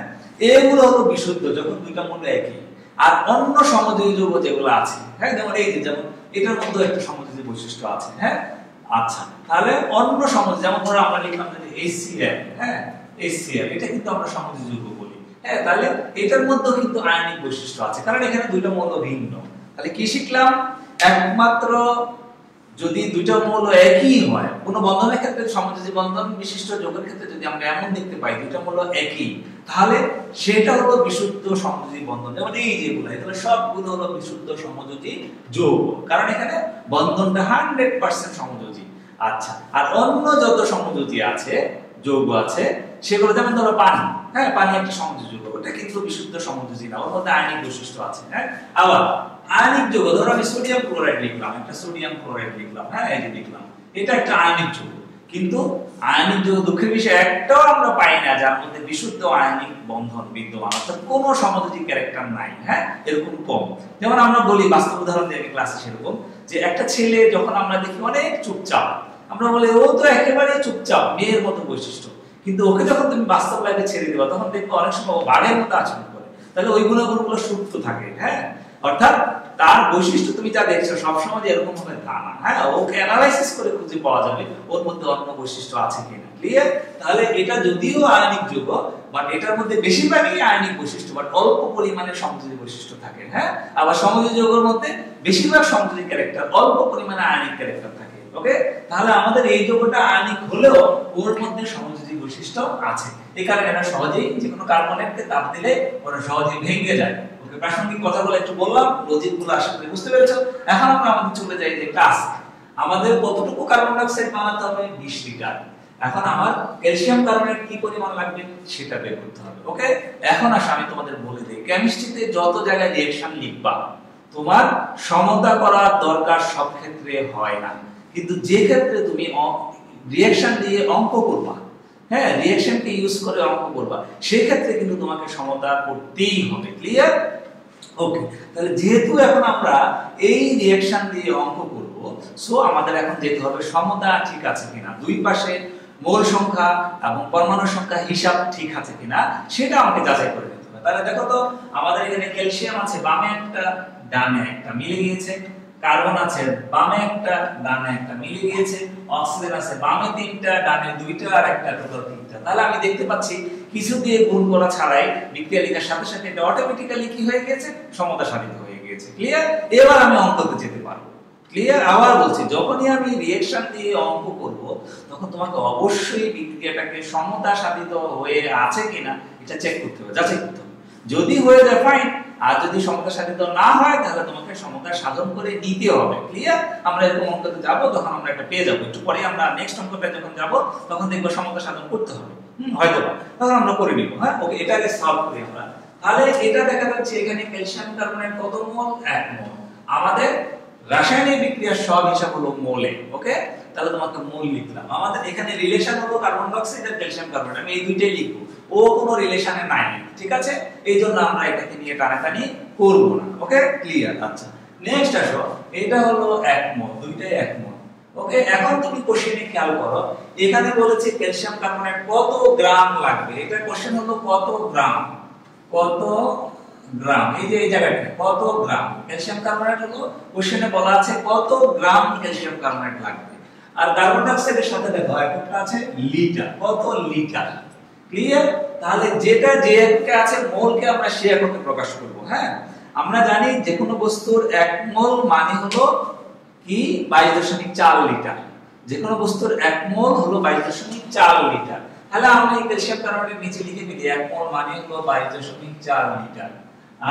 Speaker 2: এগুলো হলো বিশুদ্ধ যখন দুইটা মৌল একই। আর অন্য সমযোজী যৌগ যেগুলো আছে, হ্যাঁ, যেমন এই যে যেমন এটার মধ্যে একটা সমযোজী বৈশিষ্ট্য আছে। হ্যাঁ, আচ্ছা, তাহলে অন্য সমযোজী, যেমন ধরো আমরা লিখলাম যে HCl, হ্যাঁ, HCl, এটা কিন্তু আমরা সমযোজী যৌগ বলি। হ্যাঁ, তাহলে এটার মধ্যেও কিন্তু আয়নিক বৈশিষ্ট্য আছে, কারণ এখানে দুইটা মৌল ভিন্ন। তাহলে কি শিখলাম? একমাত্র যদি দুইটা মৌল একই হয়, কোন বন্ধনের ক্ষেত্রে সমযোজী বন্ধন বিশিষ্ট যৌগের ক্ষেত্রে যদি আমরা এমন দেখতে পাই দুইটা মৌল একই, তাহলে সেটা হলো বিশুদ্ধ সমযোজী বন্ধন। যেমন এই যেগুলো, এগুলো সবগুলো হলো বিশুদ্ধ সমযোজী যৌগ, কারণ এখানে বন্ধনটা 100% সমযোজী। আচ্ছা, আর অন্য যত সমযোজী আছে যৌগ আছে সেগুলো, যেমন ধরো পানি, হ্যাঁ, পানি একটা সমযোজী যৌগ, ওটা কিন্তু বিশুদ্ধ সমযোজী না, ওর মধ্যে আয়নিক বৈশিষ্ট্য আছে। হ্যাঁ, আবার আয়নিক যৌগ, ধরো আমি সোডিয়াম ক্লোরাইড লিখলাম, একটা সোডিয়াম ক্লোরাইড লিখলাম, হ্যাঁ, এই যে লিখলাম, এটা একটা আয়নিক যৌগ, কিন্তু আয়নিক যৌগ দুঃখের বিষয় একটাও আমরা পাই না যার মধ্যে বিশুদ্ধ আয়নিক বন্ধন বিদ্যমান, অর্থাৎ কোনো সমযোজী ক্যারেক্টার নাই। হ্যাঁ, এরকম কম। যেমন আমরা বলি, বাস্তব উদাহরণ দিয়ে ক্লাসে সেরকম, যে একটা ছেলে যখন আমরা দেখি অনেক চুপচাপ, আমরা বলি ও তো একেবারে চুপচাপ, মেয়ের মতো বৈশিষ্ট্য, কিন্তু ওকে যখন তুমি বাস্তব লাইফে ছেড়ে দিবা, তখন দেখবে অনেক সময় ও বাঘের মতো আচরণ করে। তাহলে ওই গুণগুলো সুপ্ত থাকে। হ্যাঁ, অর্থাৎ তার বৈশিষ্ট্য তুমি যা দেখছো সবসময় যে এরকম হবে তা না। হ্যাঁ, ওকে অ্যানালাইসিস করে খুঁজে পাওয়া যাবে ওর মধ্যে অন্য বৈশিষ্ট্য আছে কিনা। ক্লিয়ার? তাহলে এটা যদিও আয়নিক যৌগ, বাট এটার মধ্যে বেশিরভাগই আয়নিক বৈশিষ্ট্য, বাট অল্প পরিমাণে সমযোজী বৈশিষ্ট্য থাকে। হ্যাঁ, আবার সমযোজী যৌগের মধ্যে বেশিরভাগ সমযোজী ক্যারেক্টার, অল্প পরিমাণে আয়নিক ক্যারেক্টার থাকে। ওকে, তাহলে আমাদের এই যৌগটা আয়নিক হলেও ওর মধ্যে সমযোজী বৈশিষ্ট্য আছে, এই কারণে এটা সহজেই যে কোনো কার্বনেটকে তাপ দিলে ওরা সহজেই ভেঙে যায়। ওকে, প্রাসঙ্গিক কথাগুলো একটু বললাম, লজিকগুলো আশা করি বুঝতে পেরেছো। এখন আমরা আমাদের চলে যাই যে ক্লাস, আমাদের কতটুকু কার্বন ডাই অক্সাইড বানাতে হবে? 20 লিটার। এখন আমার ক্যালসিয়াম কার্বনেট কি পরিমাণ লাগবে সেটা বের করতে হবে। ওকে, এখন আসো আমি তোমাদের বলে দেই, কেমিস্ট্রিতে যত জায়গায় রিঅ্যাকশন লিখবা, তোমার সমতা করার দরকার সব ক্ষেত্রে হয় না, কিন্তু যে ক্ষেত্রে তুমি রিঅ্যাকশন দিয়ে অঙ্ক করবা, হ্যাঁ, রিঅ্যাকশনকে ইউজ করে অঙ্ক করবা, সেই ক্ষেত্রে কিন্তু তোমাকে সমতা করতেই হবে। ক্লিয়ার? ওকে, তাহলে যেহেতু এখন আমরা এই রিঅ্যাকশন দিয়ে অঙ্ক করব, সো আমাদের এখন দেখতে হবে সমতা ঠিক আছে কিনা, দুই পাশে মোল সংখ্যা এবং পরমাণু সংখ্যা হিসাব ঠিক আছে কিনা সেটা আমাকে যাচাই করে নিতে হবে। তাহলে দেখো তো, আমাদের এখানে ক্যালসিয়াম আছে বামে একটা ডানে একটা, মিলে গিয়েছে। কার্বন আছে বামে একটা ডানে একটা, মিলে গিয়েছে। অক্সিজেন আছে বামে তিনটা ডানে দুইটা আর একটা টোটাল তিনটা। তাহলে আমি দেখতে পাচ্ছি কিছু দিয়ে গুণ করা ছাড়াই বিক্রিয়া লেখার সাথে সাথে এটা অটোমেটিক্যালি কি হয়ে গিয়েছে? সমতা সাধিত হয়ে গিয়েছে। ক্লিয়ার? এবার আমি অঙ্কতে যেতে পারবো। ক্লিয়ার? আবার বলছি, যখনই আমি রিঅ্যাকশন দিয়ে অঙ্ক করব, তখন তোমাকে অবশ্যই বিক্রিয়াটাকে সমতা সাধিত হয়ে আছে কিনা এটা চেক করতে হবে, যাচাই করতে হবে। যদি হয়ে যায় ফাইন, আর যদি সমতা সাধিত না হয় তাহলে তোমাকে সমতা সাধন করে নিতে হবে। ক্লিয়ার? আমরা এরকম অঙ্কতে যাব, তখন আমরা একটা পেয়ে যাব। একটু পরে আমরা নেক্সট অঙ্কটা যখন যাব তখন দেখব সমতা সাধন করতে হবে, হয়তো বা তখন আমরা করে নিব। হ্যাঁ, ওকে, এটাকে সলভ করি আমরা। তাহলে এটা দেখা যাচ্ছে এখানে ক্যালসিয়াম কার্বনেট কত মোল? 1 মোল। আমাদের রাসায়নিক বিক্রিয়ার সব হিসাব হলো মোলে। ওকে, তাহলে তোমাকে মোল লিখলাম। আমাদের এখানে রিলেশন হলো কার্বন ডাই অক্সাইড আর ক্যালসিয়াম কার্বনেট, আমি এই দুইটাই লিখব, ও কোনো রিলেশনে নাই। ঠিক আছে, এই জন্য আমরা এটাকে নিয়ে টানাটানি করব না। ওকে, ক্লিয়ার? আচ্ছা, নেক্সট আসো, এটা হলো 1 মোল, দুইটাই 1 মোল। ওকে, এখন তুমি কোশ্চেনে খেয়াল করো, এখানে বলেছে ক্যালসিয়াম কার্বনেট কত গ্রাম লাগবে। এটা কোশ্চেন হলো কত গ্রাম, কত গ্রাম, এই যে এই জায়গাটা কত গ্রাম ক্যালসিয়াম কার্বনেট হলো, কোশ্চেনে বলা আছে কত গ্রাম ক্যালসিয়াম কার্বনেট লাগবে। আর কার্বন ডাই অক্সাইডের সাথে দেখো এককটা আছে লিটার, কত লিটার। ক্লিয়ার? তাহলে যেটা যে এককে আছে মোলকে আমরা সেই এককে প্রকাশ করব। হ্যাঁ, আমরা জানি যে কোনো বস্তুর 1 মোল মানে হলো কি 22.4 লিটার। যে কোনো বস্তুর 1 মোল হলো 22.4 লিটার। তাহলে আমরা এই ক্যালসিয়াম কার্বনেটের নিচে লিখে দিই 1 মোল মানে হলো 22.4 লিটার।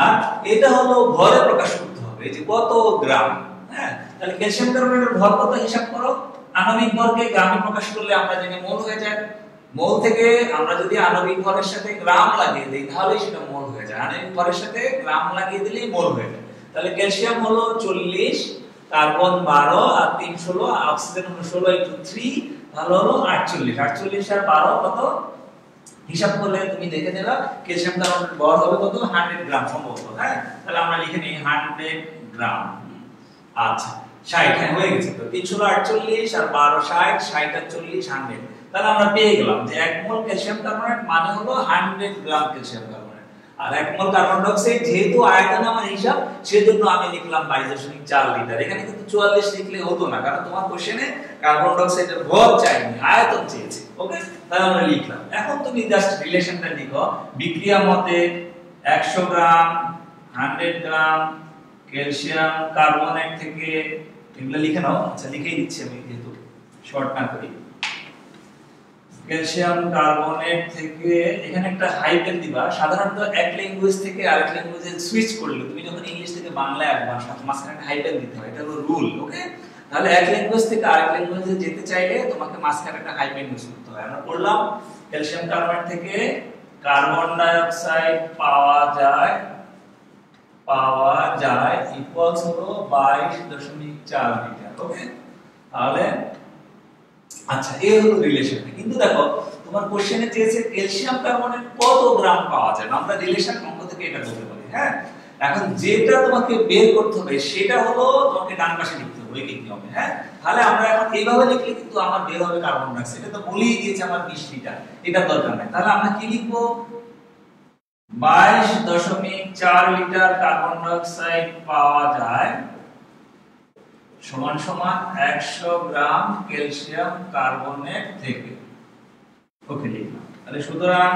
Speaker 2: আর এটা হলো ভরে প্রকাশ করতে হবে যে কত গ্রাম। হ্যাঁ, তাহলে ক্যালসিয়াম কার্বনেটের ভর কত হিসাব করো। আণবিক ভরকে গ্রামে প্রকাশ করলে আমরা জানি মোল হয়ে যায়। মোল থেকে আমরা যদি আণবিক ভরের সাথে গ্রাম লাগিয়ে দেই তাহলে সেটা মোল হয়ে যায়। আণবিক ভরের সাথে গ্রাম লাগিয়ে দিলেই মোল হয়ে যায়। তাহলে ক্যালসিয়াম হলো 40, কার্বন 12 আর 3 16, অক্সিজেন হলো 16 * 3 তাহলে হলো 48। 48 আর 12 কত হিসাব করলে তুমি দেখে নেবা ক্যালসিয়াম কার্বনেটের ভর হবে কত 100 গ্রাম সম্ভবত। হ্যাঁ, তাহলে আমরা লিখে নেই 100 গ্রাম। আচ্ছা 60 হ্যাঁ হয়ে গেছে। তো 3 16 48 আর 12 60, 60 আর 40 100। তাহলে আমরা পেয়ে গেলাম যে 1 মোল ক্যালসিয়াম কার্বনেট মানে হলো 100 গ্রাম ক্যালসিয়াম কার্বনেট। আর 1 মোল কার্বন ডাই অক্সাইড যেহেতু আয়তন আমার হিসাব সেজন্য আমি লিখলাম 22.4 লিটার। এখানে কিন্তু 44 লিখলে হতো না, কারণ তোমার কোশ্চেনে কার্বন ডাই অক্সাইডের ভর চাইনি, আয়তন চেয়েছে। ওকে, তাহলে আমরা লিখলাম। এখন তুমি জাস্ট রিলেশনটা লিখো। বিক্রিয়া মতে 100 গ্রাম 100 গ্রাম ক্যালসিয়াম কার্বনেট থেকে, এগুলো লিখে নাও। আচ্ছা লিখেই দিচ্ছি আমি যেহেতু শর্ট না করি। ক্যালসিয়াম কার্বনেট থেকে এখানে একটা হাইফেন দিবা। সাধারণত এক ল্যাঙ্গুয়েজ থেকে আরেক ল্যাঙ্গুয়েজে সুইচ করলে তুমি যখন ইংলিশ থেকে বাংলায় আসবা মাঝখানে একটা হাইফেন দিতে হয়, এটা হলো রুল। ওকে, তাহলে এক ল্যাঙ্গুয়েজ থেকে আরেক ল্যাঙ্গুয়েজে যেতে চাইলে তোমাকে মাঝখানে একটা হাইফেন ইউজ করতে হয়। আমরা পড়লাম ক্যালসিয়াম কার্বনেট থেকে কার্বন ডাই অক্সাইড পাওয়া যায় ইকুয়ালস হলো 22.4 লিটার। ওকে, তাহলে আচ্ছা এই হলো রিলেশন। কিন্তু দেখো তোমার কোশ্চেনে চেয়েছে ক্যালসিয়াম কার্বনেট কত গ্রাম পাওয়া যায়। আমরা রিলেশন অঙ্ক থেকে এটা বলতে পারি। হ্যাঁ, এখন যেটা তোমাকে বের করতে হবে সেটা হলো তোমাকে ডান পাশে লিখতে হবে ঐকিক নিয়মে। হ্যাঁ, তাহলে আমরা এখন এইভাবে লিখলে কিন্তু আমার বের হবে কার্বন ডাই অক্সাইড। এটা তো বলেই দিয়েছে আমার 20 লিটার, এটা দরকার নাই। তাহলে আমরা কি লিখবো 22.4 লিটার কার্বন ডাই অক্সাইড পাওয়া যায় সমান সমান 100 গ্রাম ক্যালসিয়াম কার্বনেট থেকে। ওকে লিখলাম। তাহলে সুতরাং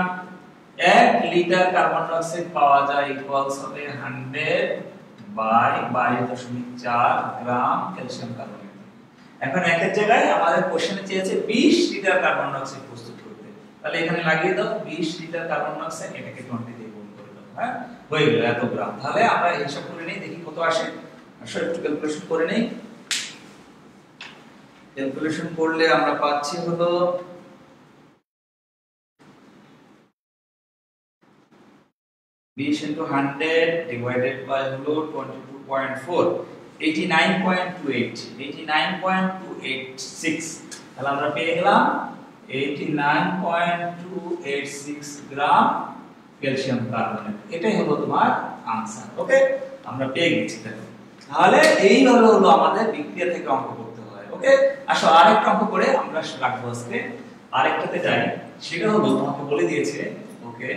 Speaker 2: 1 লিটার কার্বন ডাই অক্সাইড পাওয়া যায় ইকুয়ালস হবে 100 বাই 22.4 গ্রাম ক্যালসিয়াম কার্বনেট। এখন একের জায়গায় আমাদের কোশ্চেনে চেয়েছে 20 লিটার কার্বন ডাই অক্সাইড প্রস্তুত করতে। তাহলে এখানে লাগিয়ে দাও 20 লিটার কার্বন ডাই অক্সাইড, এটাকে 20 দিয়ে গুণ করে দাও। হ্যাঁ, হয়ে গেল এত গ্রাম। তাহলে আমরা হিসাব করে নেই, দেখি কত আসে। আসলে একটু ক্যালকুলেশন করে নেই। ক্যালকুলেশন করলে আমরা পাচ্ছি হলো 20 * 100 ডিভাইডেড বাই হলো 22.4 89.26। তাহলে আমরা পেয়ে গেলাম 89.286 গ্রাম ক্যালসিয়াম কার্বনেট। এটাই হলো তোমার आंसर। ওকে, আমরা পেয়ে গেছি। তাহলে এইভাবে হলো আমাদের বিক্রিয়া থেকে অঙ্ক করতে হয়। ওকে, আসো আরেকটা অঙ্ক করে আমরা রাখবো আজকে। আরেকটাতে যাই, সেটা হলো তোমাকে বলে দিয়েছে। ওকে,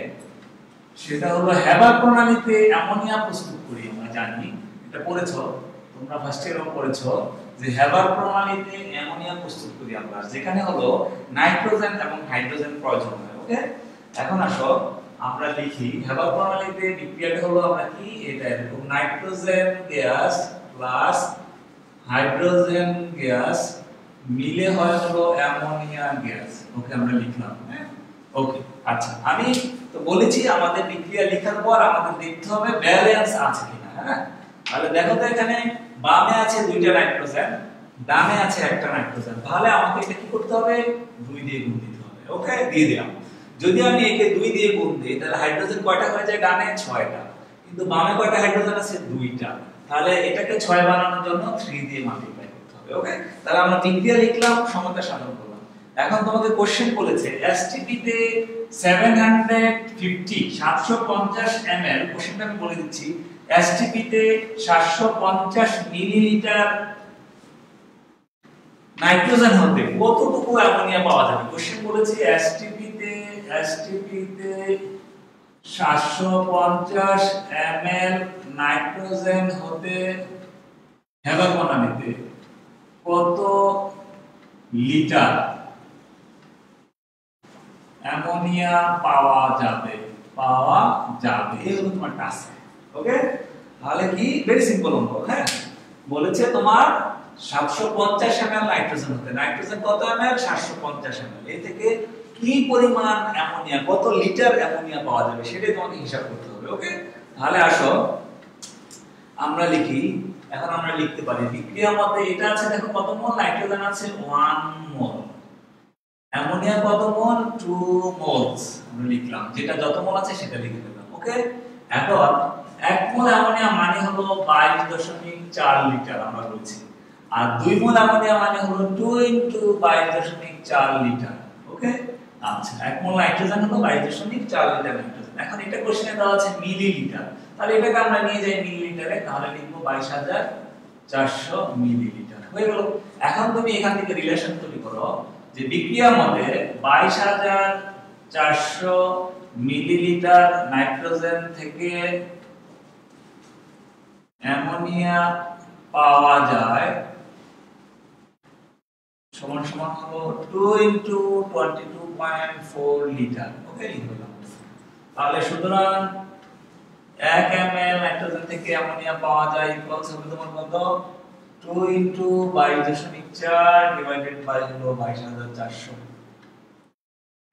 Speaker 2: সেটা হলো হ্যাবার প্রণালীতে অ্যামোনিয়া প্রস্তুত করি। আমরা জানি এটা পড়েছো তোমরা, ফার্স্ট ইয়ারেও পড়েছো যে হ্যাবার প্রণালীতে অ্যামোনিয়া প্রস্তুত করি আমরা, যেখানে হলো নাইট্রোজেন এবং হাইড্রোজেন প্রয়োজন হয়। ওকে, এখন আসো আমরা লিখি হ্যাবার প্রণালীতে বিক্রিয়াটা হলো আমরা কি এটা এরকম nitrogen gas plus hydrogen gas মিলে হয় হলো অ্যামোনিয়া গ্যাস। ওকে, আমরা লিখলাম। হ্যাঁ, ওকে। আচ্ছা, আমি তো বলেছি আমাদের বিক্রিয়া লেখার পর আমাদের দেখতে হবে ব্যালেন্স আছে কিনা। হ্যাঁ, তাহলে দেখো তো এখানে বামে আছে 2টা নাইট্রোজেন, ডানে আছে একটা নাইট্রোজেন। তাহলে আমাকে এটা কি করতে হবে 2 দিয়ে গুণ দিতে হবে। ওকে, দিয়ে দিলাম। যদি আমি একে 2 দিয়ে গুণ দেই তাহলে হাইড্রোজেন কয়টা হয়ে যায় ডানে 6টা, কিন্তু বামে কয়টা হাইড্রোজেন আছে 2টা। তাহলে এটাকে 6 বানানোর জন্য 3 দিয়ে মাল্টিপ্লাই করতে হবে। ওকে, তাহলে আমরা বিক্রিয়া লিখলাম, সমতা সাধন করলাম। এখন তোমাকে কোশ্চেন বলেছে এসটিপি তে 750 ml। কোশ্চেনটা আমি বলে দিচ্ছি, এসটিপি তে 750 মিলিলিটার নাইট্রোজেন হতে কতটুকু অ্যামোনিয়া পাওয়া যাবে। কোশ্চেন বলেছে এসটিপি তে
Speaker 1: 750 ml নাইট্রোজেন হতে হেলো বনানীতে কত লিটার অ্যামোনিয়া পাওয়া যাবে এই হলো তোমার টাস্ক। ওকে, তাহলে কি ভেরি সিম্পল অঙ্ক। হ্যাঁ, বলেছে তোমার 750 ml নাইট্রোজেন হতে, নাইট্রোজেন কত ml 750 ml, এই থেকে কি পরিমাণ অ্যামোনিয়া, কত লিটার অ্যামোনিয়া পাওয়া যাবে সেটাই তোমাকে হিসাব করতে হবে। ওকে, তাহলে আসো আমরা লিখি। এখন আমরা লিখতে পারি বিক্রিয়ার মধ্যে এটা আছে, দেখো কত মোল নাইট্রোজেন আছে 1 মোল, অ্যামোনিয়া কত মোল 2 মোলস, আমরা লিখলাম, যেটা যত মোল আছে সেটা লিখে দিলাম। ওকে, এখন 1 মোল অ্যামোনিয়া মানে হলো 22.4 লিটার আমরা বলছি, আর 2 মোল অ্যামোনিয়া মানে হলো 2 * 22.4 লিটার। ওকে, আচ্ছা 1 মোল নাইট্রোজেন হলো 22.4 লিটার নাইট্রোজেন। এখন এটা কোশ্চেনে দেওয়া আছে মিলিলিটার, তাহলে এটাকে আমরা নিয়ে যাই মিলিলিটারে, তাহলে লিখব 22,400 মিলিলিটার হয়ে গেল। এখন তুমি এখান থেকে রিলেশন তৈরি করো যে বিক্রিয়ার মধ্যে 22,400 মিলিলিটার নাইট্রোজেন থেকে অ্যামোনিয়া পাওয়া যায় সমান সমান হলো 2 * 22.4 লিটার। ওকে, লিখলাম। তাহলে সুতরাং 1 ml নাইট্রোজেন থেকে অ্যামোনিয়া পাওয়া যায় ইকুয়ালস হবে তোমার কত 2 * 22.4 ডিভাইডেড বাই হলো 22,400।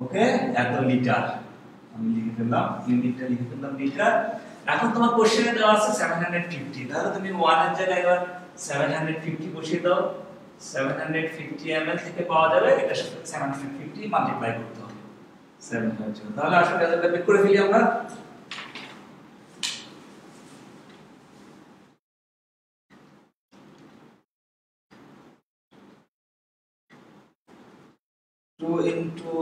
Speaker 1: ওকে, এত লিটার আমি লিখে ফেললাম, ইউনিটটা লিখে ফেললাম লিটার। এখন তোমার কোশ্চেনে দেওয়া আছে 750, তাহলে তুমি 1 এর জায়গায় এবার 750 বসিয়ে দাও। 750 ml থেকে পাওয়া যাবে, এটা 750 মাল্টিপ্লাই করতে হবে 750। তাহলে আসলে রেজাল্টটা বের করে ফেলি আমরা। Two into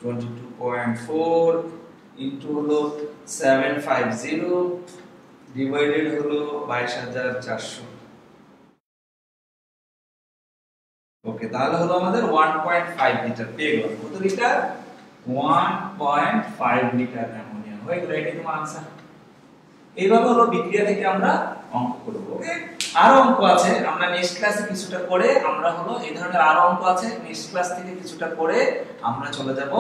Speaker 1: 22.4 into হলো 750 ডিভাইডেড হলো 22,400। ওকে, তাহলে হলো আমাদের 1.5 লিটার পেয়ে গেল। কত লিটার 1.5 লিটার অ্যামোনিয়া হয়ে গেল, এটাই তোমার आंसर। এইভাবে হলো বিক্রিয়া থেকে আমরা অঙ্ক করব। ওকে, আরো অঙ্ক আছে, আমরা নেক্সট ক্লাসে কিছুটা করে আমরা হলো এই ধরনের আরো অঙ্ক আছে, নেক্সট ক্লাস থেকে কিছুটা করে আমরা চলে যাব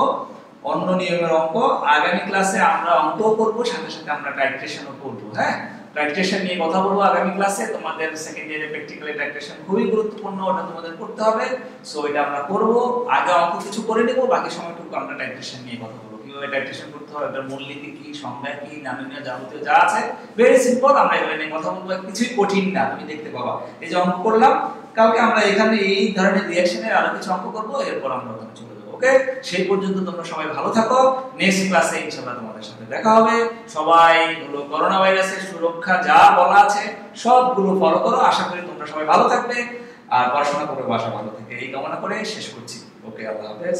Speaker 1: অন্য নিয়মের অঙ্ক। আগামী ক্লাসে আমরা অঙ্ক করব, সাথে সাথে আমরা টাইট্রেশনও করব। হ্যাঁ, টাইট্রেশন নিয়ে কথা বলবো আগামী ক্লাসে। তোমাদের সেকেন্ড ইয়ারে প্র্যাকটিক্যালি টাইট্রেশন খুবই গুরুত্বপূর্ণ, ওটা তোমাদের করতে হবে। সো এটা আমরা করব, আগে অঙ্ক কিছু করে নেব, বাকি সময়টুকু আমরা টাইট্রেশন নিয়ে কথা বলবো, কিভাবে টাইট্রেশন করতে হবে, এটার মূলনীতি কি, সংজ্ঞা কি, নামনীয় যাবতীয় যা আছে ভেরি সিম্পল, আমরা এগুলো নিয়ে কথা বলবো। কিছুই কঠিন না, তুমি দেখতে পাবা। এই যে অঙ্ক করলাম, কালকে আমরা এখানে এই ধরনের রিঅ্যাকশনের আরো কিছু অঙ্ক করব, এরপর আমরা ওখানে চলে যাব। ওকে, সেই পর্যন্ত তোমরা সবাই ভালো থাকো। নেক্সট ক্লাসে ইনশাআল্লাহ তোমাদের সাথে দেখা হবে। সবাই হলো করোনা ভাইরাসের সুরক্ষা যা বলা আছে সবগুলো ফলো করো। আশা করি তোমরা সবাই ভালো থাকবে আর পড়াশোনা করবে, বাসা ভালো থেকে এই কামনা করে শেষ করছি। ওকে, আল্লাহ হাফেজ।